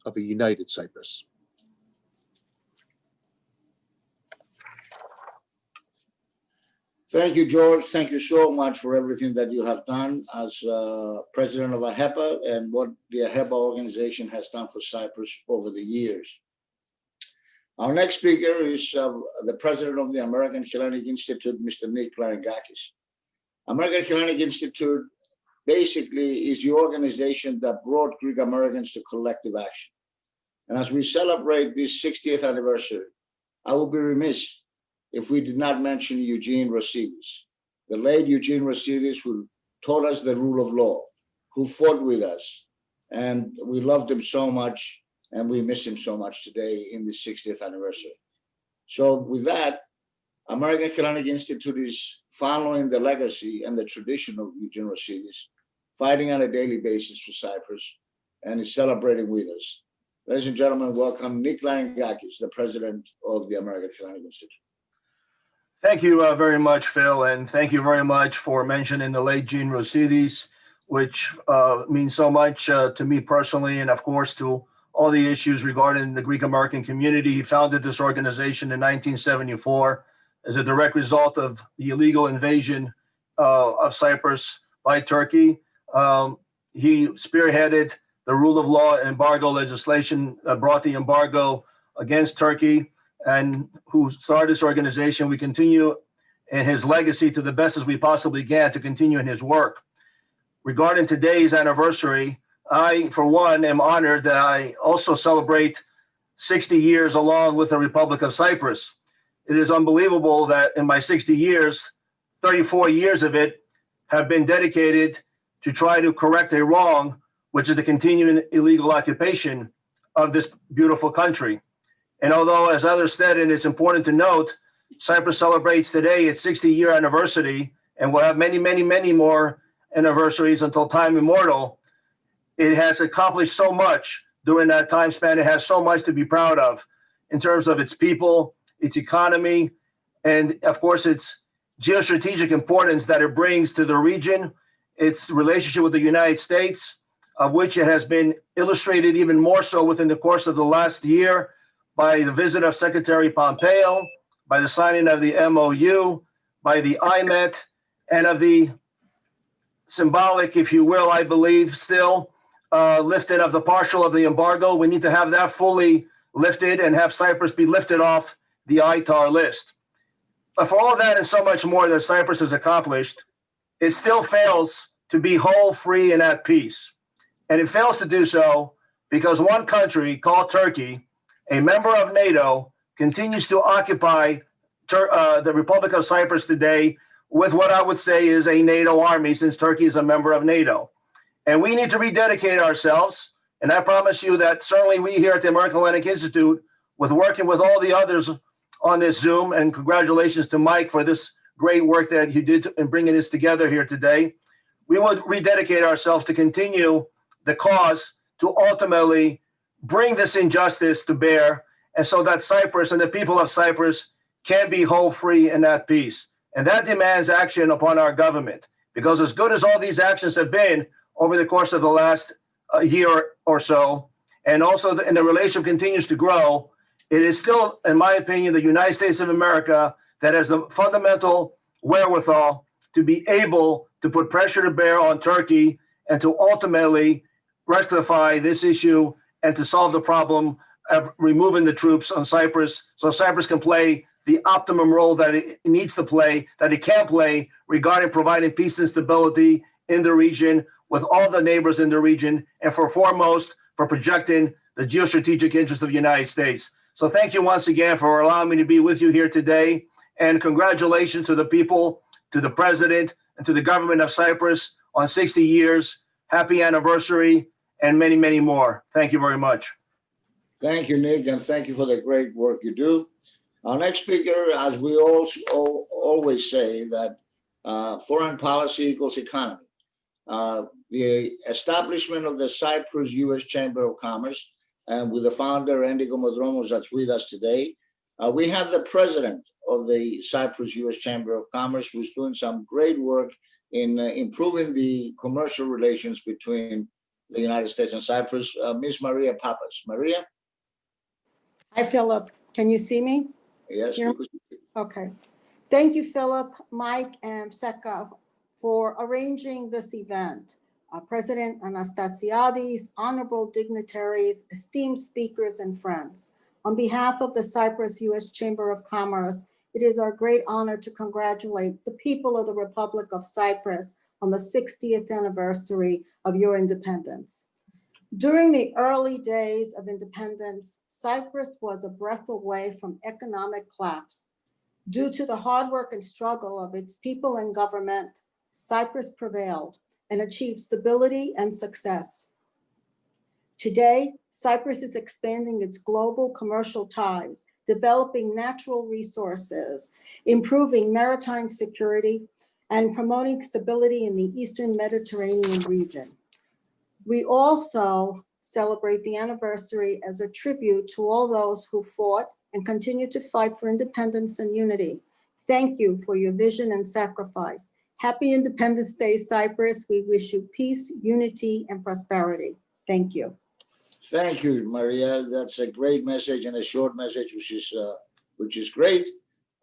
of a united Cyprus. Thank you, George. Thank you so much for everything that you have done as president of AHEPA and what the AHEPA organization has done for Cyprus over the years. Our next speaker is the president of the American Hellenic Institute, Mr. Nick Larengakis. American Hellenic Institute basically is the organization that brought Greek Americans to collective action. And as we celebrate this 60th anniversary, I will be remiss if we did not mention Eugene Rosidis, the late Eugene Rosidis, who taught us the rule of law, who fought with us. And we loved him so much, and we miss him so much today in the 60th anniversary. So with that, American Hellenic Institute is following the legacy and the tradition of Eugene Rosidis, fighting on a daily basis for Cyprus, and is celebrating with us. Ladies and gentlemen, welcome Nick Larengakis, the president of the American Hellenic Institute. Thank you very much, Phil, and thank you very much for mentioning the late Gene Rosidis, which means so much to me personally, and of course to all the issues regarding the Greek American community. He founded this organization in 1974 as a direct result of the illegal invasion of Cyprus by Turkey. He spearheaded the rule of law embargo legislation that brought the embargo against Turkey, and who started this organization. We continue in his legacy to the best as we possibly can to continue in his work. Regarding today's anniversary, I, for one, am honored that I also celebrate 60 years along with the Republic of Cyprus. It is unbelievable that in my 60 years, 34 years of it have been dedicated to try to correct a wrong, which is the continuing illegal occupation of this beautiful country. And although, as others said, and it's important to note Cyprus celebrates today its 60-year anniversary, and will have many, many, many more anniversaries until time immortal. It has accomplished so much during that time span. It has so much to be proud of in terms of its people, its economy, and of course, its geostrategic importance that it brings to the region, its relationship with the United States, of which it has been illustrated even more so within the course of the last year by the visit of Secretary Pompeo, by the signing of the MOU, by the IMET, and of the symbolic, if you will, I believe still, lifting of the partial of the embargo. We need to have that fully lifted and have Cyprus be lifted off the ITAR list. But for all of that and so much more that Cyprus has accomplished, it still fails to be whole, free, and at peace. And it fails to do so because one country called Turkey, a member of NATO, continues to occupy the Republic of Cyprus today with what I would say is a NATO army, since Turkey is a member of NATO. And we need to rededicate ourselves. And I promise you that certainly we here at the American Hellenic Institute, with working with all the others on this Zoom, and congratulations to Mike for this great work that you did in bringing this together here today, we will rededicate ourselves to continue the cause to ultimately bring this injustice to bear, and so that Cyprus and the people of Cyprus can be whole, free, and at peace. And that demands action upon our government, because as good as all these actions have been over the course of the last year or so, and also and the relationship continues to grow, it is still, in my opinion, the United States of America that has the fundamental wherewithal to be able to put pressure to bear on Turkey and to ultimately rectify this issue and to solve the problem of removing the troops on Cyprus, so Cyprus can play the optimum role that it needs to play, that it can play regarding providing peace and stability in the region with all the neighbors in the region, and foremost, for projecting the geostrategic interests of the United States. So thank you once again for allowing me to be with you here today, and congratulations to the people, to the president, and to the government of Cyprus on 60 years. Happy anniversary, and many, many more. Thank you very much. Thank you, Nick, and thank you for the great work you do. Our next speaker, as we always say, that foreign policy equals economy. The establishment of the Cyprus U.S. Chamber of Commerce, and with the founder, Andy Komodromos, that's with us today. We have the president of the Cyprus U.S. Chamber of Commerce, who's doing some great work in improving the commercial relations between the United States and Cyprus, Ms. Maria Pappas. Maria? Hi, Philip. Can you see me? Yes. Okay. Thank you, Philip, Mike, and Seka for arranging this event. President Anastasiadis, honorable dignitaries, esteemed speakers, and friends. On behalf of the Cyprus U.S. Chamber of Commerce, it is our great honor to congratulate the people of the Republic of Cyprus on the 60th anniversary of your independence. During the early days of independence, Cyprus was a breath away from economic collapse. Due to the hard work and struggle of its people and government, Cyprus prevailed and achieved stability and success. Today, Cyprus is expanding its global commercial ties, developing natural resources, improving maritime security, and promoting stability in the Eastern Mediterranean region. We also celebrate the anniversary as a tribute to all those who fought and continue to fight for independence and unity. Thank you for your vision and sacrifice. Happy Independence Day, Cyprus. We wish you peace, unity, and prosperity. Thank you. Thank you, Maria. That's a great message and a short message, which is great.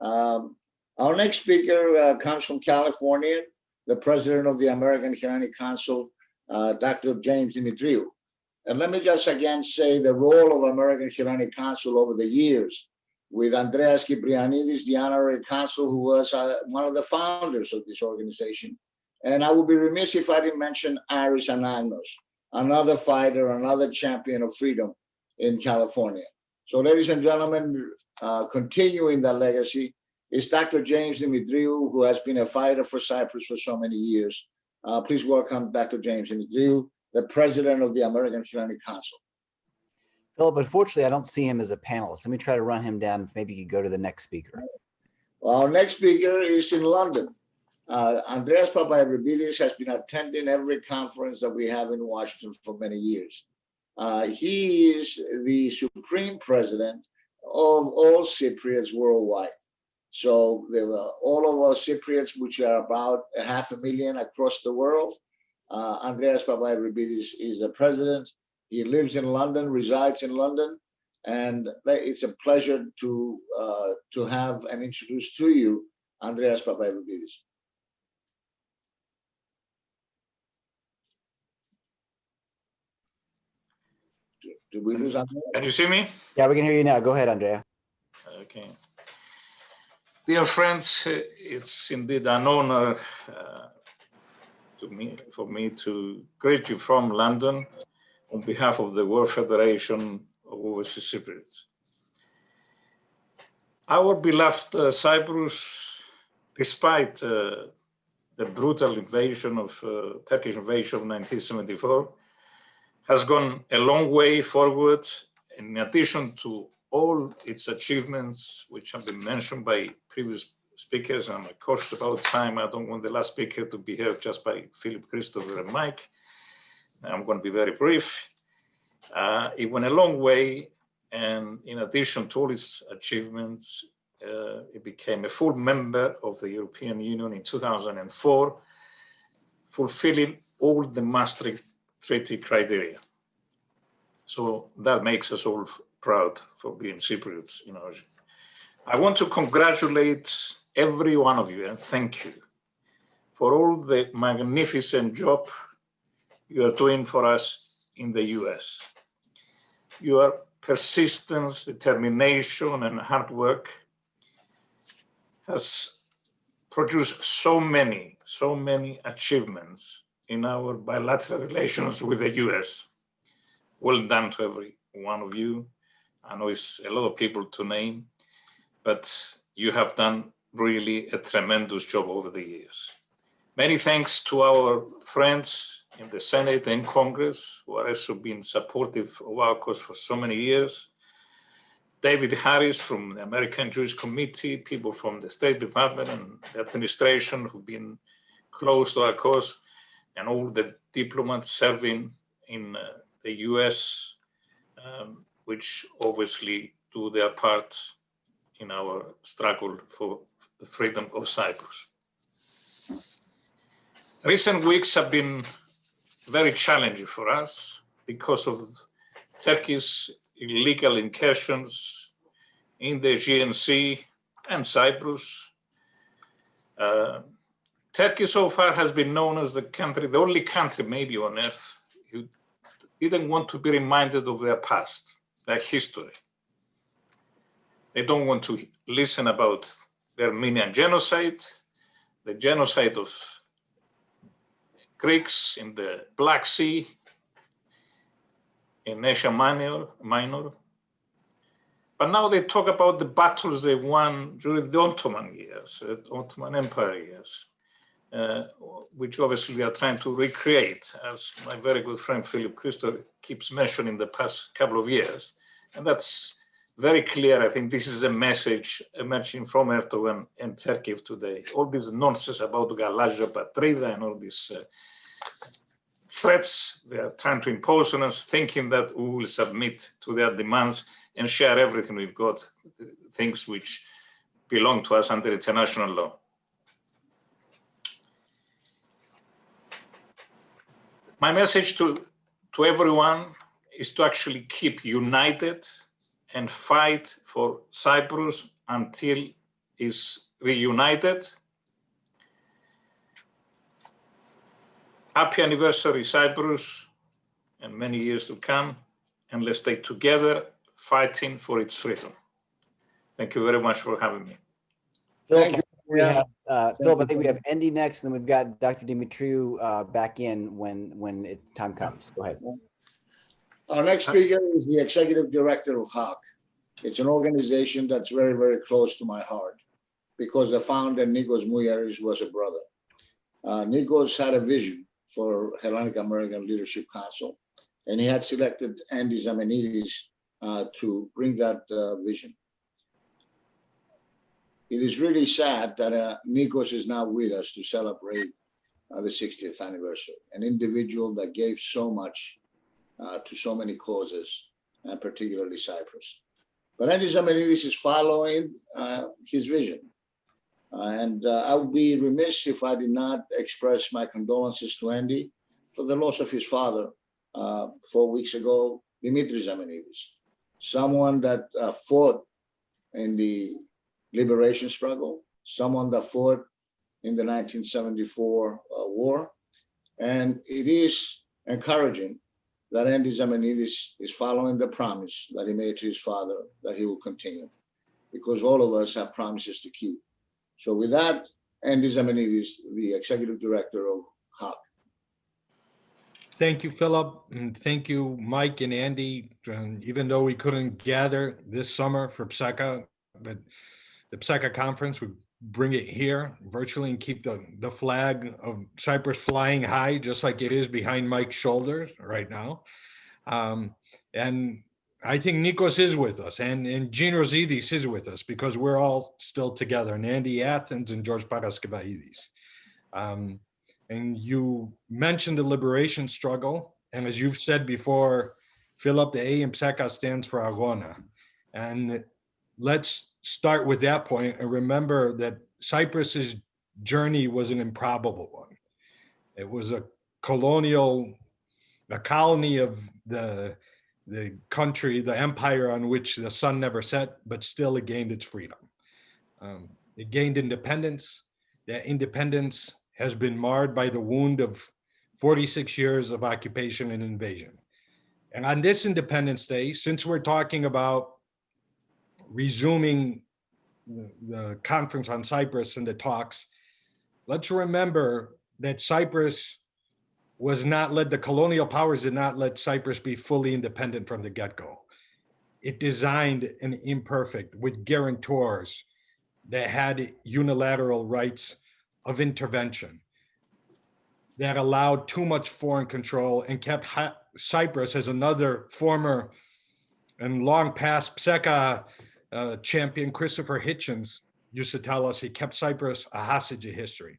Our next speaker comes from California, the president of the American Hellenic Council, Dr. James Dimitriou. And let me just again say the role of American Hellenic Council over the years with Andreas Kyprianidis, the honorary consul, who was one of the founders of this organization. And I would be remiss if I didn't mention Iris Anagnos, another fighter, another champion of freedom in California. So ladies and gentlemen, continuing that legacy is Dr. James Dimitriou, who has been a fighter for Cyprus for so many years. Please welcome Dr. James Dimitriou, the president of the American Hellenic Council. Philip, unfortunately, I don't see him as a panelist. Let me try to run him down. Maybe you could go to the next speaker. Our next speaker is in London. Andreas Papavribilis has been attending every conference that we have in Washington for many years. He is the Supreme President of all Cypriots worldwide. So there were all of our Cypriots, which are about 500,000 across the world. Andreas Papavribilis is the president. He lives in London, resides in London, and it's a pleasure to have and introduce to you Andreas Papavribilis. Did we lose Andrea? Can you see me? Yeah, we can hear you now. Go ahead, Andrea. Okay. Dear friends, it's indeed an honor for me to greet you from London on behalf of the World Federation of Overseas Cypriots. Our beloved Cyprus, despite the brutal invasion of Turkish invasion of 1974, has gone a long way forward. In addition to all its achievements, which have been mentioned by previous speakers, and I'm cautious about time. I don't want the last speaker to be heard just by Philip, Christopher, and Mike. I'm going to be very brief. It went a long way, and in addition to all its achievements, it became a full member of the European Union in 2004, fulfilling all the Maastricht Treaty criteria. So that makes us all proud for being Cypriots. I want to congratulate every one of you and thank you for all the magnificent job you are doing for us in the US. Your persistence, determination, and hard work has produced so many achievements in our bilateral relations with the US. Well done to every one of you. I know it's a lot of people to name, but you have done really a tremendous job over the years. Many thanks to our friends in the Senate and Congress who are also been supportive of our cause for so many years. David Harris from the American Jewish Committee, people from the State Department and the administration who've been close to our cause, and all the diplomats serving in the US, which obviously do their part in our struggle for the freedom of Cyprus. Recent weeks have been very challenging for us because of Turkey's illegal incursions in the Aegean Sea and Cyprus. Turkey so far has been known as the only country maybe on earth who didn't want to be reminded of their past, their history. They don't want to listen about the Armenian genocide, the genocide of Greeks in the Black Sea, in Asia Minor. But now they talk about the battles they won during the Ottoman years, the Ottoman Empire years, which obviously they are trying to recreate, as my very good friend Philip Christo keeps mentioning the past couple of years. And that's very clear. I think this is a message emerging from Erdogan and Turkey of today. All this nonsense about Galaja Patrida and all these threats they are trying to impose on us, thinking that we will submit to their demands and share everything we've got, things which belong to us under international law. My message to everyone is to actually keep united and fight for Cyprus until it's reunited. Happy anniversary, Cyprus, and many years to come. And let's stay together fighting for its freedom. Thank you very much for having me. Thank you. We have, Philip, I think we have Andy next, and then we've got Dr. Dimitriou back in when time comes. Go ahead. Our next speaker is the executive director of HAC. It's an organization that's very, very close to my heart because the founder, Nikos Mouyaris, was a brother. Nikos had a vision for Hellenic American Leadership Council, and he had selected Andy Zamenidis to bring that vision. it is really sad that Nikos is not with us to celebrate the 60th anniversary, an individual that gave so much to so many causes, and particularly Cyprus. But Andy Zamenidis is following his vision. And I would be remiss if I did not express my condolences to Andy for the loss of his father 4 weeks ago, Dimitris Zamenidis, someone that fought in the liberation struggle, someone that fought in the 1974 war. And it is encouraging that Andy Zamenidis is following the promise that he made to his father that he will continue, because all of us have promises to keep. So with that, Andy Zamenidis, the executive director of HAC. Thank you, Philip, and thank you, Mike and Andy. And even though we couldn't gather this summer for PSECA, the PSECA conference, we bring it here virtually and keep the flag of Cyprus flying high, just like it is behind Mike's shoulders right now. And I think Nikos is with us, and Gene Rosidis is with us, because we're all still together, and Andy Athens and George Paraskivaidis. And you mentioned the liberation struggle, and as you've said before, Philip, the A in PSECA stands for Agona. And let's start with that point and remember that Cyprus's journey was an improbable one. It was a colony of the country, the empire on which the sun never set, but still it gained its freedom. It gained independence. That independence has been marred by the wound of 46 years of occupation and invasion. And on this Independence Day, since we're talking about resuming the conference on Cyprus and the talks, let's remember that Cyprus was not led, the colonial powers did not let Cyprus be fully independent from the get-go. It designed an imperfect with guarantors that had unilateral rights of intervention that allowed too much foreign control and kept Cyprus, as another former and long past PSECA champion, Christopher Hitchens, used to tell us, he kept Cyprus a hostage of history.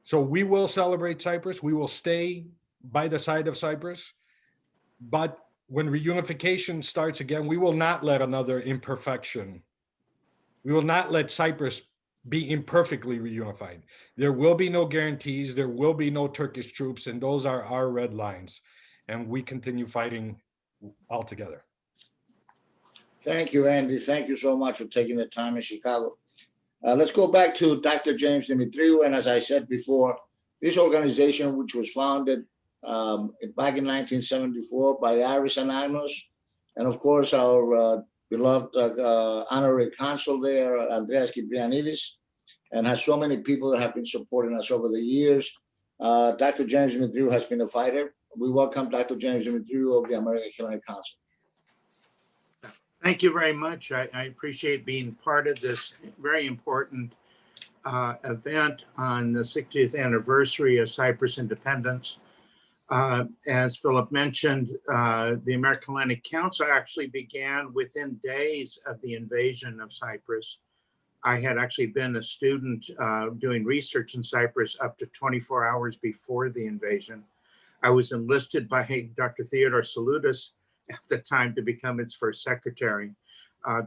So we will celebrate Cyprus. We will stay by the side of Cyprus. But when reunification starts again, we will not let another imperfection. We will not let Cyprus be imperfectly reunified. There will be no guarantees. There will be no Turkish troops. And those are our red lines. And we continue fighting all together. Thank you, Andy. Thank you so much for taking the time in Chicago. Let's go back to Dr. James Dimitriou. And as I said before, this organization, which was founded back in 1974 by Iris and Agnos, and of course, our beloved honorary consul there, Andreas Kyprianidis, and has so many people that have been supporting us over the years. Dr. James Dimitriou has been a fighter. We welcome Dr. James Dimitriou of the American Hellenic Council. Thank you very much. I appreciate being part of this very important event on the 60th anniversary of Cyprus independence. As Philip mentioned, the American Hellenic Council actually began within days of the invasion of Cyprus. I had actually been a student doing research in Cyprus up to 24 hours before the invasion. I was enlisted by Dr. Theodore Salutis at the time to become its first secretary.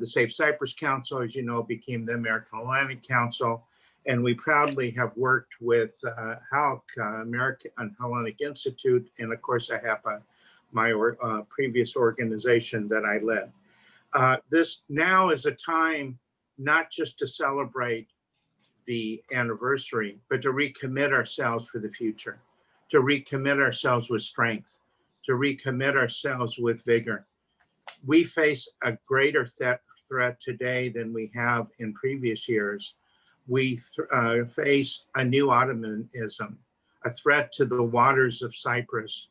The Safe Cyprus Council, as you know, became the American Hellenic Council, and we proudly have worked with HALC, American Hellenic Institute, and of course AHEPA, my previous organization that I led. This now is a time not just to celebrate the anniversary, but to recommit ourselves for the future, to recommit ourselves with strength, to recommit ourselves with vigor. We face a greater threat today than we have in previous years. We face a new Ottomanism, a threat to the waters of Cyprus,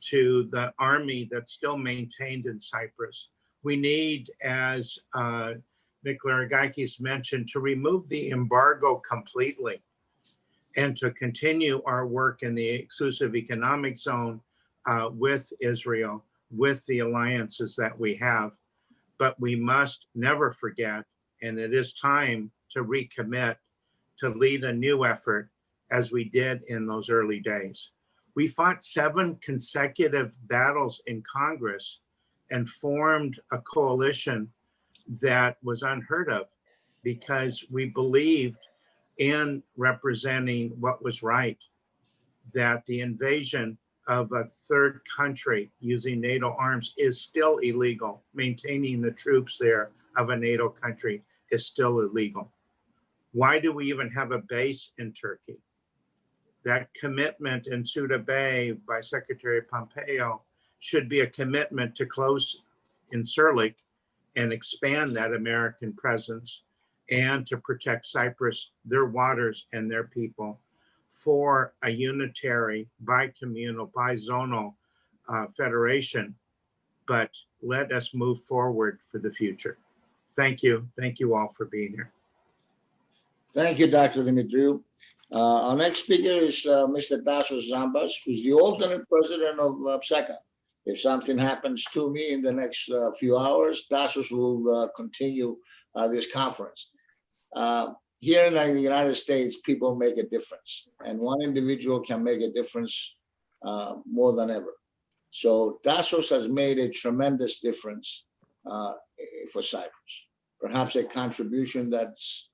to the army that's still maintained in Cyprus. We need, as Nick Laragakis mentioned, to remove the embargo completely and to continue our work in the exclusive economic zone with Israel, with the alliances that we have. But we must never forget, and it is time to recommit to lead a new effort as we did in those early days. We fought 7 consecutive battles in Congress and formed a coalition that was unheard of because we believed in representing what was right, that the invasion of a third country using NATO arms is still illegal. Maintaining the troops there of a NATO country is still illegal. Why do we even have a base in Turkey? That commitment in Suda Bay by Secretary Pompeo should be a commitment to close Incirlik and expand that American presence and to protect Cyprus, their waters, and their people for a unitary, bi-communal, bi-zonal federation. But let us move forward for the future. Thank you. Thank you all for being here. Thank you, Dr. Dimitriou. Our next speaker is Mr. Tassos Zambas, who's the alternate president of PSECA. If something happens to me in the next few hours, Tassos will continue this conference. Here in the United States, people make a difference, and one individual can make a difference more than ever. So Tassos has made a tremendous difference for Cyprus, perhaps a contribution that's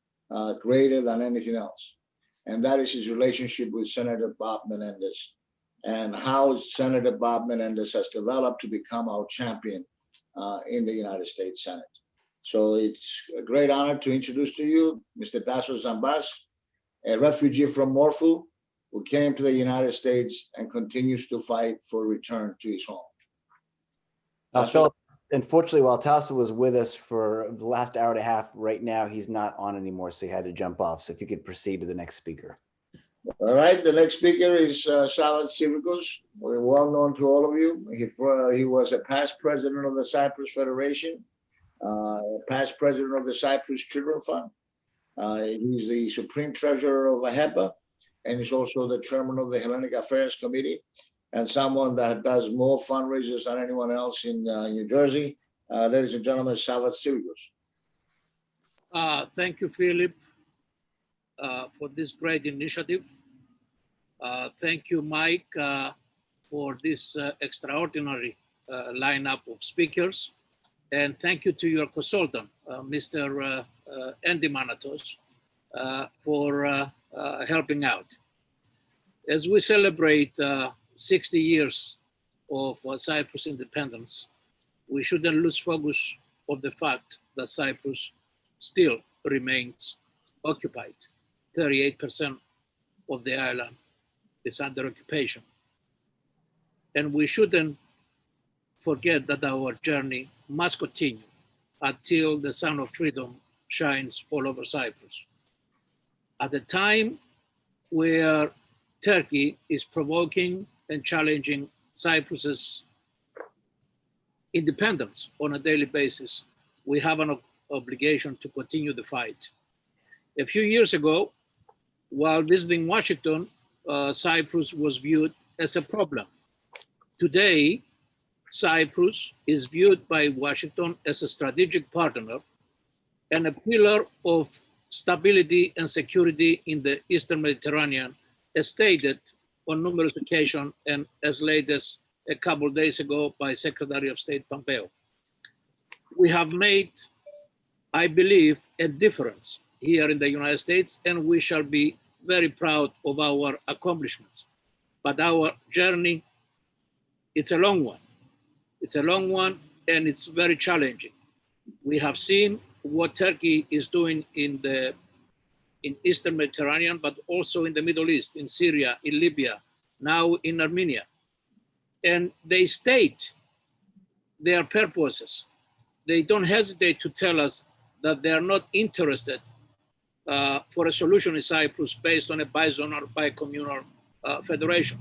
greater than anything else. And that is his relationship with Senator Bob Menendez and how Senator Bob Menendez has developed to become our champion in the United States Senate. So it's a great honor to introduce to you Mr. Tassos Zambas, a refugee from Morphu who came to the United States and continues to fight for return to his home. Philip, unfortunately, while Tassos was with us for the last hour and a half, right now he's not on anymore, so he had to jump off. So if you could proceed to the next speaker. All right, the next speaker is Savas Sirikos. We're well known to all of you. He was a past president of the Cyprus Federation, past president of the Cyprus Children Fund. He's the supreme treasurer of HEPA, and he's also the chairman of the Hellenic Affairs Committee, and someone that does more fundraisers than anyone else in New Jersey. Ladies and gentlemen, Savas Sirikos. Thank you, Philip, for this great initiative. Thank you, Mike, for this extraordinary lineup of speakers. And thank you to your consultant, Mr. Andy Manatos, for helping out. As we celebrate 60 years of Cyprus independence, we shouldn't lose focus of the fact that Cyprus still remains occupied. 38% of the island is under occupation. And we shouldn't forget that our journey must continue until the sun of freedom shines all over Cyprus. At a time where Turkey is provoking and challenging Cyprus's independence on a daily basis, we have an obligation to continue the fight. A few years ago, while visiting Washington, Cyprus was viewed as a problem. Today, Cyprus is viewed by Washington as a strategic partner and a pillar of stability and security in the Eastern Mediterranean, as stated on numerous occasions and as late as a couple of days ago by Secretary of State Pompeo. We have made, I believe, a difference here in the United States, and we shall be very proud of our accomplishments. But our journey, it's a long one. It's a long one, and it's very challenging. We have seen what Turkey is doing in Eastern Mediterranean, but also in the Middle East, in Syria, in Libya, now in Armenia. And they state their purposes. They don't hesitate to tell us that they are not interested for a solution in Cyprus based on a bizonal, bicommunal federation.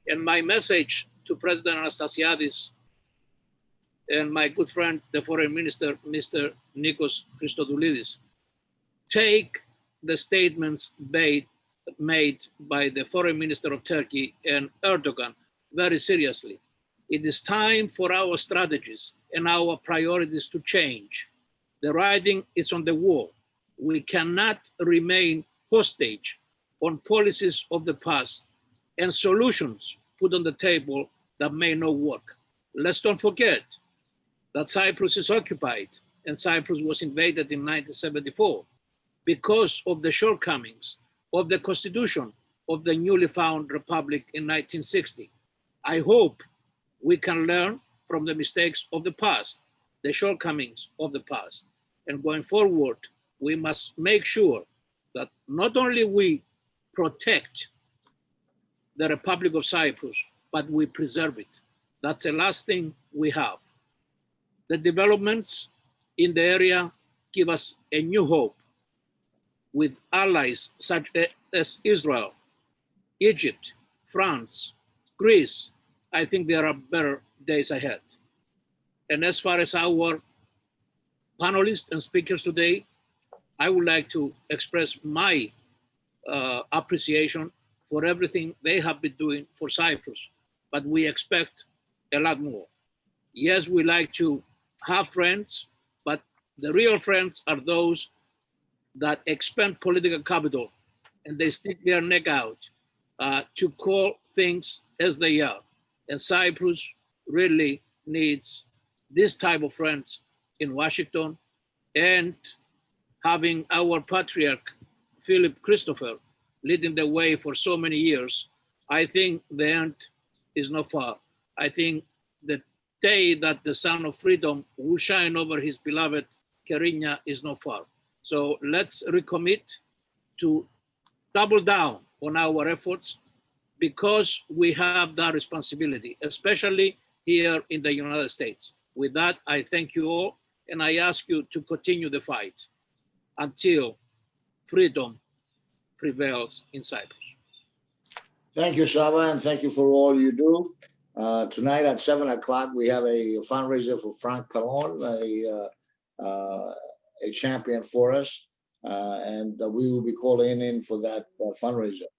And my message to President Anastasiadis and my good friend, the Foreign Minister, Mr. Nikos Christodoulidis, take the statements made by the Foreign Minister of Turkey and Erdogan very seriously. It is time for our strategies and our priorities to change. The writing is on the wall. We cannot remain hostage on policies of the past and solutions put on the table that may not work. Let's don't forget that Cyprus is occupied and Cyprus was invaded in 1974 because of the shortcomings of the constitution of the newly found republic in 1960. I hope we can learn from the mistakes of the past, the shortcomings of the past. And going forward, we must make sure that not only we protect the Republic of Cyprus, but we preserve it. That's the last thing we have. The developments in the area give us a new hope with allies such as Israel, Egypt, France, Greece. I think there are better days ahead. And as far as our panelists and speakers today, I would like to express my appreciation for everything they have been doing for Cyprus, but we expect a lot more. Yes, we like to have friends, but the real friends are those that expend political capital and they stick their neck out to call things as they are. And Cyprus really needs this type of friends in Washington, and having our patriarch, Philip Christopher, leading the way for so many years, I think the end is not far. I think the day that the sun of freedom will shine over his beloved Kerinya is not far. So let's recommit to double down on our efforts because we have that responsibility, especially here in the United States. With that, I thank you all, and I ask you to continue the fight until freedom prevails in Cyprus. Thank you, Sava, and thank you for all you do. Tonight at 7 o'clock, we have a fundraiser for Frank Pallon, a champion for us, and we will be calling in for that fundraiser.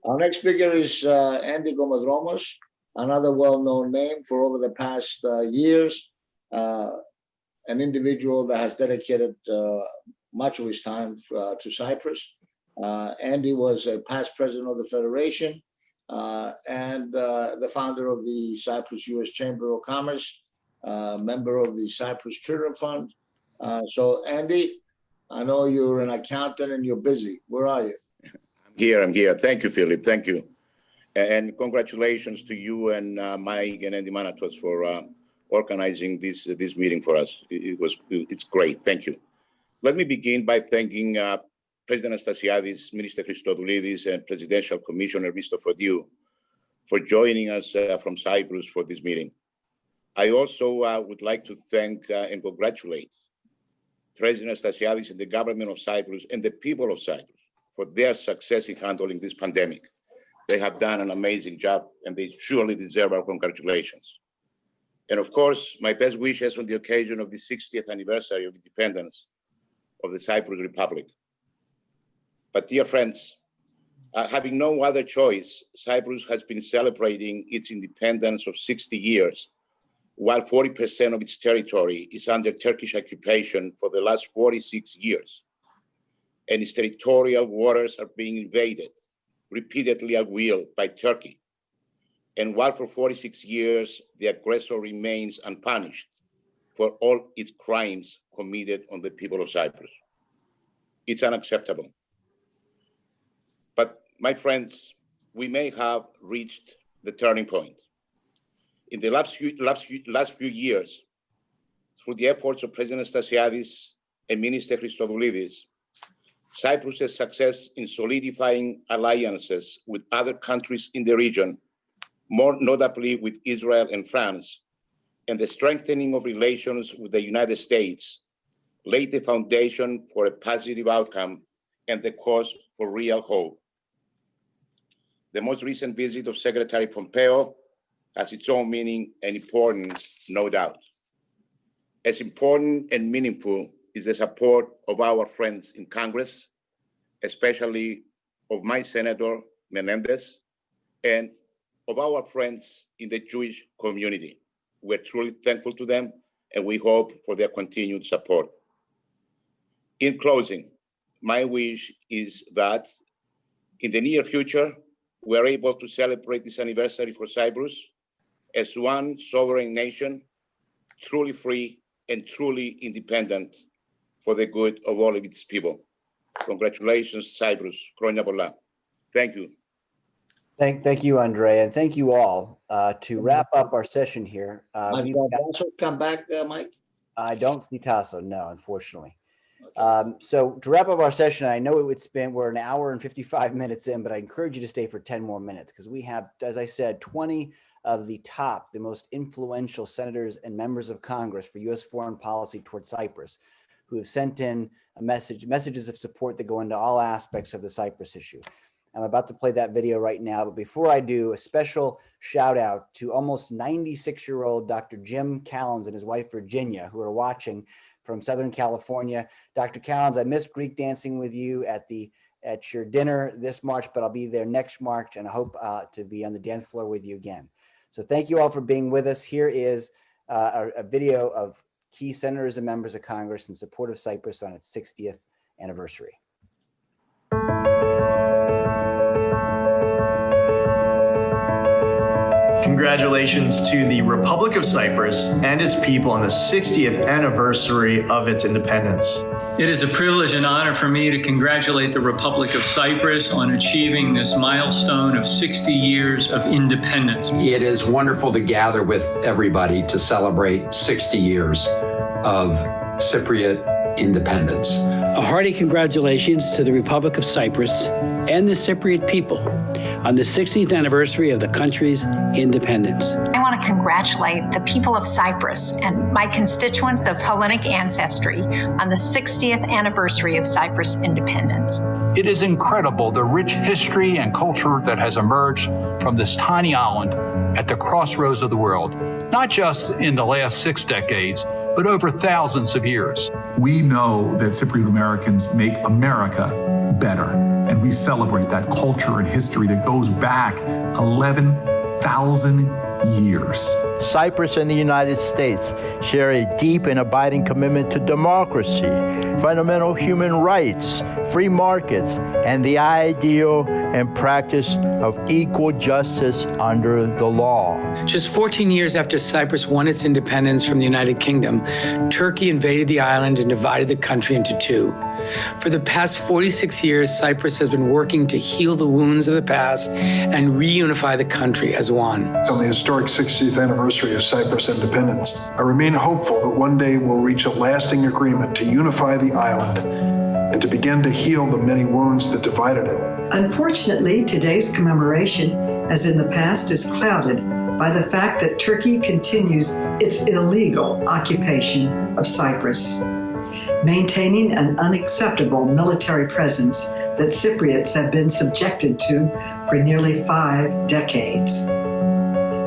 Our next speaker is Andy Gomadromos, another well-known name for over the past years, an individual that has dedicated much of his time to Cyprus. Andy was a past president of the Federation and the founder of the Cyprus U.S. Chamber of Commerce, member of the Cyprus Children Fund. So Andy, I know you're an accountant and you're busy. Where are you? I'm here. Thank you, Philip. Thank you. And congratulations to you and Mike and Andy Manatos for organizing this meeting for us. It's great. Thank you. Let me begin by thanking President Anastasiadis, Minister Christodoulidis, and Presidential Commissioner Mr. Fodiou for joining us from Cyprus for this meeting. I also would like to thank and congratulate President Anastasiadis and the government of Cyprus and the people of Cyprus for their success in handling this pandemic. They have done an amazing job and they surely deserve our congratulations. And of course, my best wishes on the occasion of the 60th anniversary of independence of the Cyprus Republic. But dear friends, having no other choice, Cyprus has been celebrating its independence of 60 years, while 40% of its territory is under Turkish occupation for the last 46 years. And its territorial waters are being invaded repeatedly at will by Turkey. And while for 46 years, the aggressor remains unpunished for all its crimes committed on the people of Cyprus. It's unacceptable. But my friends, we may have reached the turning point. In the last few years, through the efforts of President Anastasiadis and Minister Christodoulidis, Cyprus's success in solidifying alliances with other countries in the region, more notably with Israel and France, and the strengthening of relations with the United States, laid the foundation for a positive outcome and the cause for real hope. The most recent visit of Secretary Pompeo has its own meaning and importance, no doubt. As important and meaningful is the support of our friends in Congress, especially of my Senator Menendez, and of our friends in the Jewish community. We're truly thankful to them, and we hope for their continued support. In closing, my wish is that in the near future, we're able to celebrate this anniversary for Cyprus as one sovereign nation, truly free and truly independent for the good of all of its people. Congratulations, Cyprus. Χρόνια πολλά. Thank you. Thank you, Andrea, and thank you all. To wrap up our session here. Has Tasso come back, Mike? I don't see Tasso, no, unfortunately. So to wrap up our session, I know we're an hour and 55 minutes in, but I encourage you to stay for 10 more minutes because we have, as I said, 20 of the most influential senators and members of Congress for U.S. foreign policy towards Cyprus, who have sent in messages of support that go into all aspects of the Cyprus issue. I'm about to play that video right now, but before I do, a special shout out to almost 96-year-old Dr. Jim Callens and his wife, Virginia, who are watching from Southern California. Dr. Callens, I missed Greek dancing with you at your dinner this March, but I'll be there next March, and I hope to be on the dance floor with you again. So thank you all for being with us. Here is a video of key senators and members of Congress in support of Cyprus on its 60th anniversary. Congratulations to the Republic of Cyprus and its people on the 60th anniversary of its independence. It is a privilege and honor for me to congratulate the Republic of Cyprus on achieving this milestone of 60 years of independence. It is wonderful to gather with everybody to celebrate 60 years of Cypriot independence. A hearty congratulations to the Republic of Cyprus and the Cypriot people on the 60th anniversary of the country's independence. I want to congratulate the people of Cyprus and my constituents of Hellenic ancestry on the 60th anniversary of Cyprus independence. It is incredible the rich history and culture that has emerged from this tiny island at the crossroads of the world, not just in the last 6 decades, but over thousands of years. We know that Cypriot Americans make America better, and we celebrate that culture and history that goes back 11,000 years. Cyprus and the United States share a deep and abiding commitment to democracy, fundamental human rights, free markets, and the ideal and practice of equal justice under the law. Just 14 years after Cyprus won its independence from the United Kingdom, Turkey invaded the island and divided the country into two. For the past 46 years, Cyprus has been working to heal the wounds of the past and reunify the country as one. On the historic 60th anniversary of Cyprus independence, I remain hopeful that one day we'll reach a lasting agreement to unify the island and to begin to heal the many wounds that divided it. Unfortunately, today's commemoration, as in the past, is clouded by the fact that Turkey continues its illegal occupation of Cyprus, maintaining an unacceptable military presence that Cypriots have been subjected to for nearly 5 decades.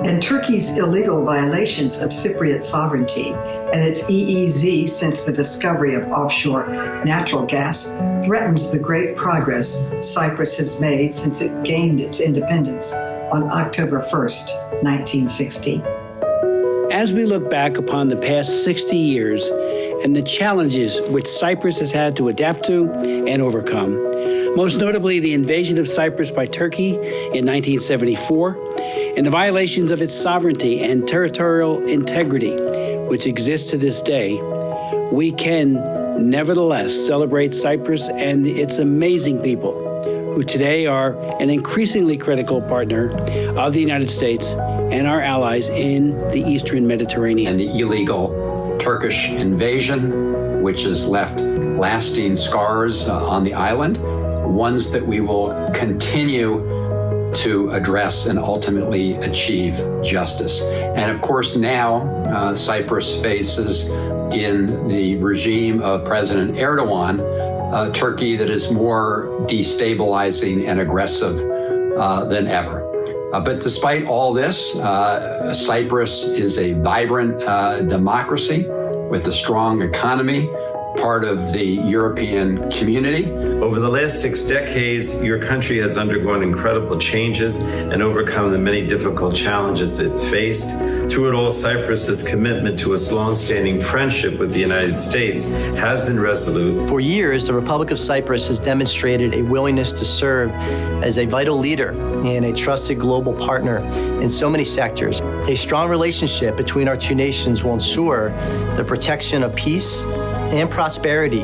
And Turkey's illegal violations of Cypriot sovereignty and its EEZ since the discovery of offshore natural gas threatens the great progress Cyprus has made since it gained its independence on October 1st, 1960. As we look back upon the past 60 years and the challenges which Cyprus has had to adapt to and overcome, most notably the invasion of Cyprus by Turkey in 1974, and the violations of its sovereignty and territorial integrity, which exist to this day, we can nevertheless celebrate Cyprus and its amazing people, who today are an increasingly critical partner of the United States and our allies in the Eastern Mediterranean. And the illegal Turkish invasion, which has left lasting scars on the island, ones that we will continue to address and ultimately achieve justice. And of course, now Cyprus faces, in the regime of President Erdogan, a Turkey that is more destabilizing and aggressive than ever. But despite all this, Cyprus is a vibrant democracy with a strong economy, part of the European community, Over the last 6 decades, your country has undergone incredible changes and overcome the many difficult challenges it's faced. Through it all, Cyprus's commitment to its long-standing friendship with the United States has been resolute. For years, the Republic of Cyprus has demonstrated a willingness to serve as a vital leader and a trusted global partner in so many sectors. A strong relationship between our two nations will ensure the protection of peace and prosperity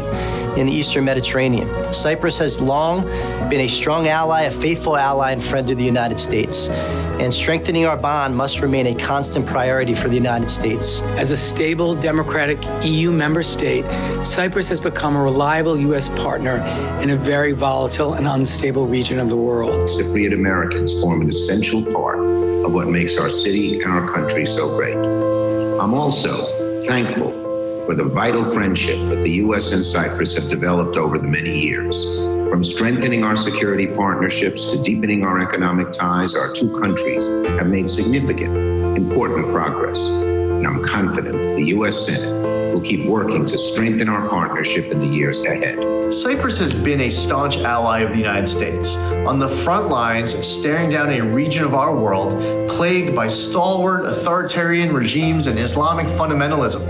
in the Eastern Mediterranean. Cyprus has long been a strong ally, a faithful ally and friend to the United States. And strengthening our bond must remain a constant priority for the United States. As a stable, democratic EU member state, Cyprus has become a reliable U.S. partner in a very volatile and unstable region of the world. Cypriot Americans form an essential part of what makes our city and our country so great. I'm also thankful for the vital friendship that the U.S. and Cyprus have developed over the many years. From strengthening our security partnerships to deepening our economic ties, our two countries have made significant, important progress. And I'm confident the U.S. Senate will keep working to strengthen our partnership in the years ahead. Cyprus has been a staunch ally of the United States, on the front lines, staring down a region of our world plagued by stalwart authoritarian regimes and Islamic fundamentalism,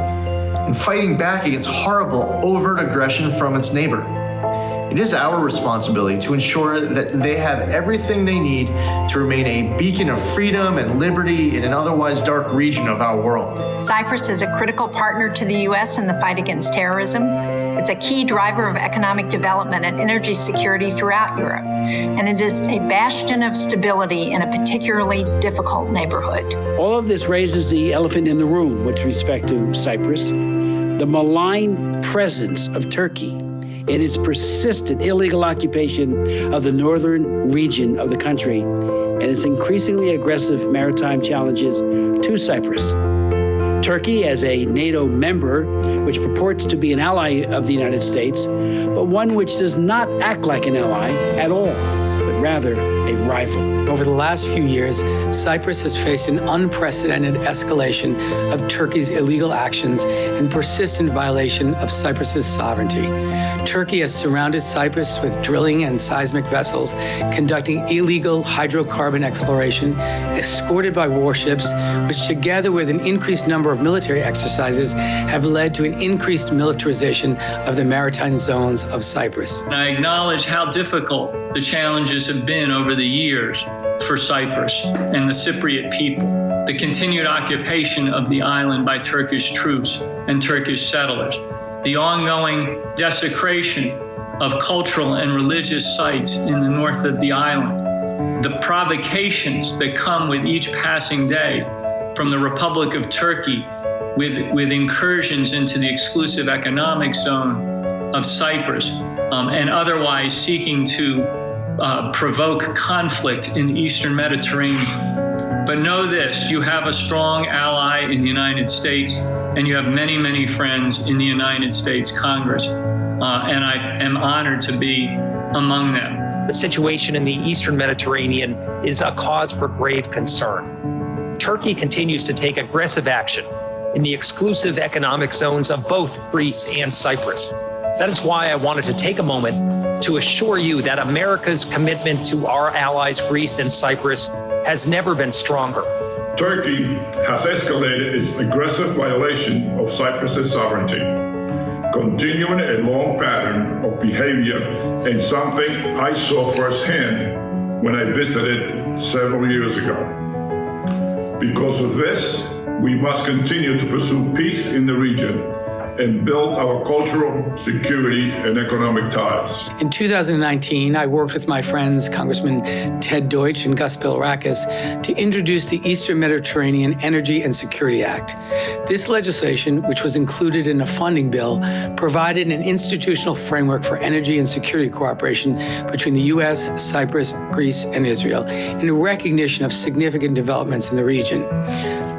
and fighting back against horrible, overt aggression from its neighbor. It is our responsibility to ensure that they have everything they need to remain a beacon of freedom and liberty in an otherwise dark region of our world. Cyprus is a critical partner to the U.S. in the fight against terrorism. It's a key driver of economic development and energy security throughout Europe. And it is a bastion of stability in a particularly difficult neighborhood. All of this raises the elephant in the room with respect to Cyprus, the malign presence of Turkey and its persistent illegal occupation of the northern region of the country and its increasingly aggressive maritime challenges to Cyprus. Turkey, as a NATO member, which purports to be an ally of the United States, but one which does not act like an ally at all, but rather a rival. Over the last few years, Cyprus has faced an unprecedented escalation of Turkey's illegal actions and persistent violation of Cyprus's sovereignty. Turkey has surrounded Cyprus with drilling and seismic vessels, conducting illegal hydrocarbon exploration, escorted by warships, which together with an increased number of military exercises have led to an increased militarization of the maritime zones of Cyprus. And I acknowledge how difficult the challenges have been over the years for Cyprus and the Cypriot people. The continued occupation of the island by Turkish troops and Turkish settlers, the ongoing desecration of cultural and religious sites in the north of the island, the provocations that come with each passing day from the Republic of Turkey with incursions into the exclusive economic zone of Cyprus and otherwise seeking to provoke conflict in the Eastern Mediterranean. But know this, you have a strong ally in the United States, and you have many, many friends in the United States Congress. And I am honored to be among them. The situation in the Eastern Mediterranean is a cause for grave concern. Turkey continues to take aggressive action in the exclusive economic zones of both Greece and Cyprus. That is why I wanted to take a moment to assure you that America's commitment to our allies, Greece and Cyprus, has never been stronger. Turkey has escalated its aggressive violation of Cyprus's sovereignty, continuing a long pattern of behavior and something I saw firsthand when I visited several years ago. Because of this, we must continue to pursue peace in the region and build our cultural, security, and economic ties. In 2019, I worked with my friends, Congressman Ted Deutsch and Gus Bilirakis, to introduce the Eastern Mediterranean Energy and Security Act. This legislation, which was included in a funding bill, provided an institutional framework for energy and security cooperation between the U.S., Cyprus, Greece, and Israel in recognition of significant developments in the region.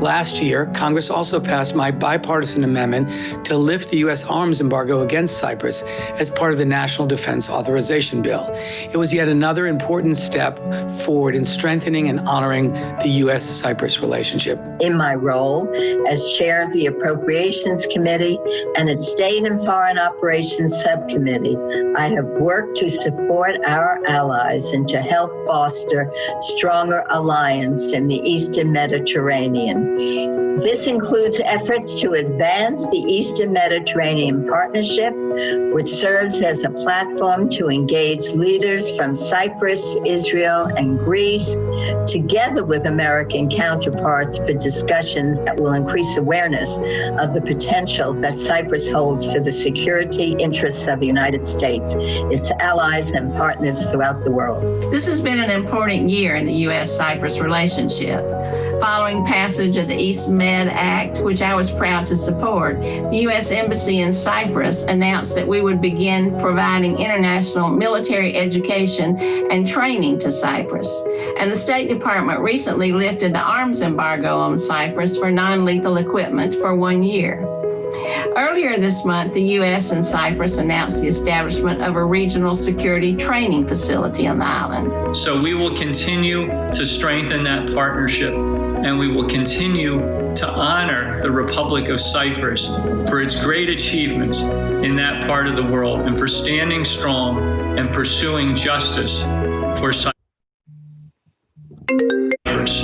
Last year, Congress also passed my bipartisan amendment to lift the U.S. arms embargo against Cyprus as part of the National Defense Authorization Bill. It was yet another important step forward in strengthening and honoring the U.S.-Cyprus relationship. In my role as chair of the Appropriations Committee and its State and Foreign Operations Subcommittee, I have worked to support our allies and to help foster stronger alliance in the Eastern Mediterranean. This includes efforts to advance the Eastern Mediterranean Partnership, which serves as a platform to engage leaders from Cyprus, Israel, and Greece, together with American counterparts for discussions that will increase awareness of the potential that Cyprus holds for the security interests of the United States, its allies, and partners throughout the world. This has been an important year in the U.S.-Cyprus relationship. Following passage of the East Med Act, which I was proud to support, the U.S. Embassy in Cyprus announced that we would begin providing international military education and training to Cyprus. And the State Department recently lifted the arms embargo on Cyprus for non-lethal equipment for 1 year. Earlier this month, the U.S. and Cyprus announced the establishment of a regional security training facility on the island. So we will continue to strengthen that partnership, and we will continue to honor the Republic of Cyprus for its great achievements in that part of the world and for standing strong and pursuing justice for Cyprus.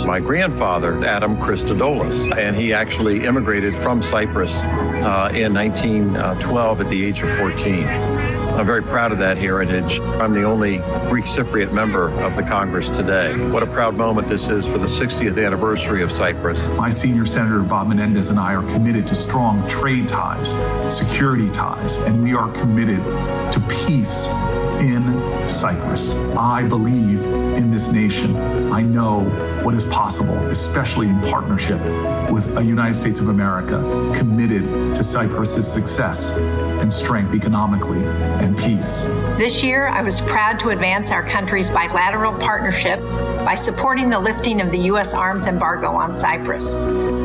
My grandfather, Adam Christodoulos, and he actually immigrated from Cyprus in 1912 at the age of 14. I'm very proud of that heritage. I'm the only Greek Cypriot member of the Congress today. What a proud moment this is for the 60th anniversary of Cyprus. My senior Senator Bob Menendez and I are committed to strong trade ties, security ties, and we are committed to peace in Cyprus. I believe in this nation. I know what is possible, especially in partnership with a United States of America committed to Cyprus's success and strength economically and peace. This year, I was proud to advance our country's bilateral partnership by supporting the lifting of the U.S. arms embargo on Cyprus,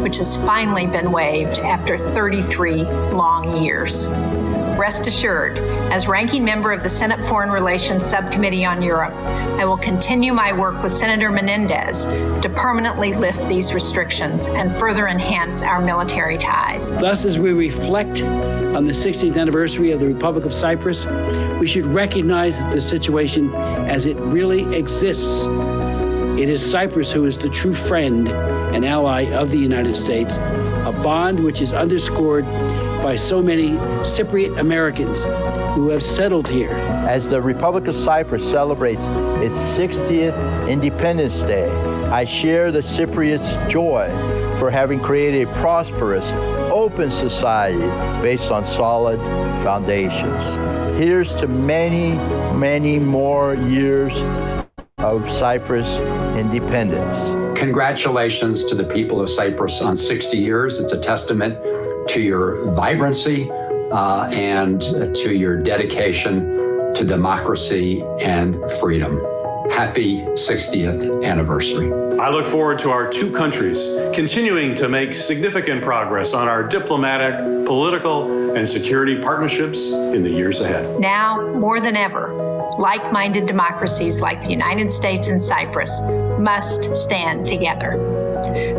which has finally been waived after 33 long years. Rest assured, as ranking member of the Senate Foreign Relations Subcommittee on Europe, I will continue my work with Senator Menendez to permanently lift these restrictions and further enhance our military ties. Thus, as we reflect on the 60th anniversary of the Republic of Cyprus, we should recognize the situation as it really exists. It is Cyprus who is the true friend and ally of the United States, a bond which is underscored by so many Cypriot Americans who have settled here. As the Republic of Cyprus celebrates its 60th Independence Day, I share the Cypriots' joy for having created a prosperous, open society based on solid foundations. Here's to many, many more years of Cyprus independence. Congratulations to the people of Cyprus on 60 years. It's a testament to your vibrancy and to your dedication to democracy and freedom. Happy 60th anniversary. I look forward to our two countries continuing to make significant progress on our diplomatic, political, and security partnerships in the years ahead. Now, more than ever, like-minded democracies like the United States and Cyprus must stand together.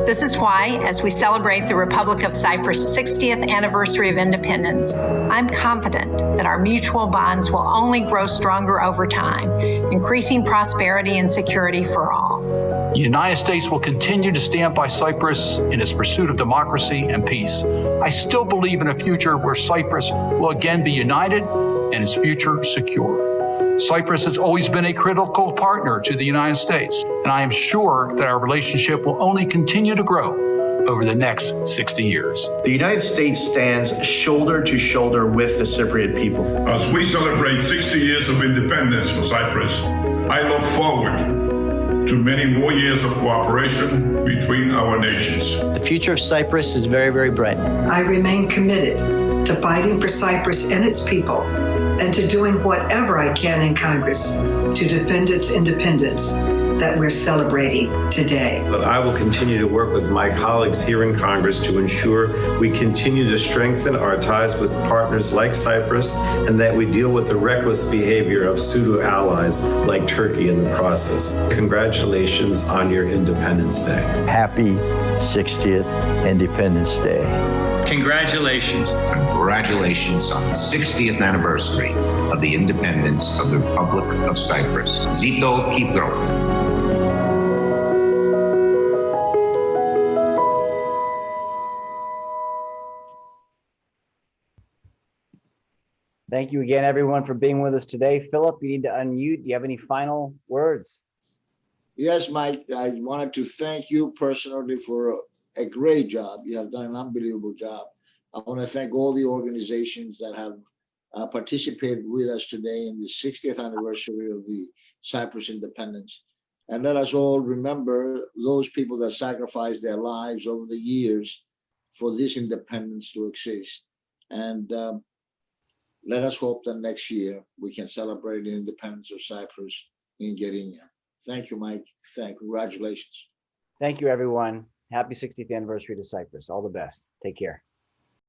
This is why, as we celebrate the Republic of Cyprus' 60th anniversary of independence, I'm confident that our mutual bonds will only grow stronger over time, increasing prosperity and security for all. The United States will continue to stand by Cyprus in its pursuit of democracy and peace. I still believe in a future where Cyprus will again be united and its future secure. Cyprus has always been a critical partner to the United States, and I am sure that our relationship will only continue to grow over the next 60 years. The United States stands shoulder to shoulder with the Cypriot people. As we celebrate 60 years of independence for Cyprus, I look forward to many more years of cooperation between our nations. The future of Cyprus is very, very bright. I remain committed to fighting for Cyprus and its people, and to doing whatever I can in Congress to defend its independence that we're celebrating today. But I will continue to work with my colleagues here in Congress to ensure we continue to strengthen our ties with partners like Cyprus and that we deal with the reckless behavior of pseudo-allies like Turkey in the process. Congratulations on your Independence Day. Happy 60th Independence Day. Congratulations. Congratulations on the 60th anniversary of the independence of the Republic of Cyprus. Zito Kidrot. Thank you again, everyone, for being with us today. Philip, you need to unmute. Do you have any final words? Yes, Mike, I wanted to thank you personally for a great job. You have done an unbelievable job. I want to thank all the organizations that have participated with us today in the 60th anniversary of the Cyprus independence. And let us all remember those people that sacrificed their lives over the years for this independence to exist. And let us hope that next year we can celebrate the independence of Cyprus in Gerinia. Thank you, Mike. Congratulations. Thank you, everyone. Happy 60th anniversary to Cyprus. All the best. Take care.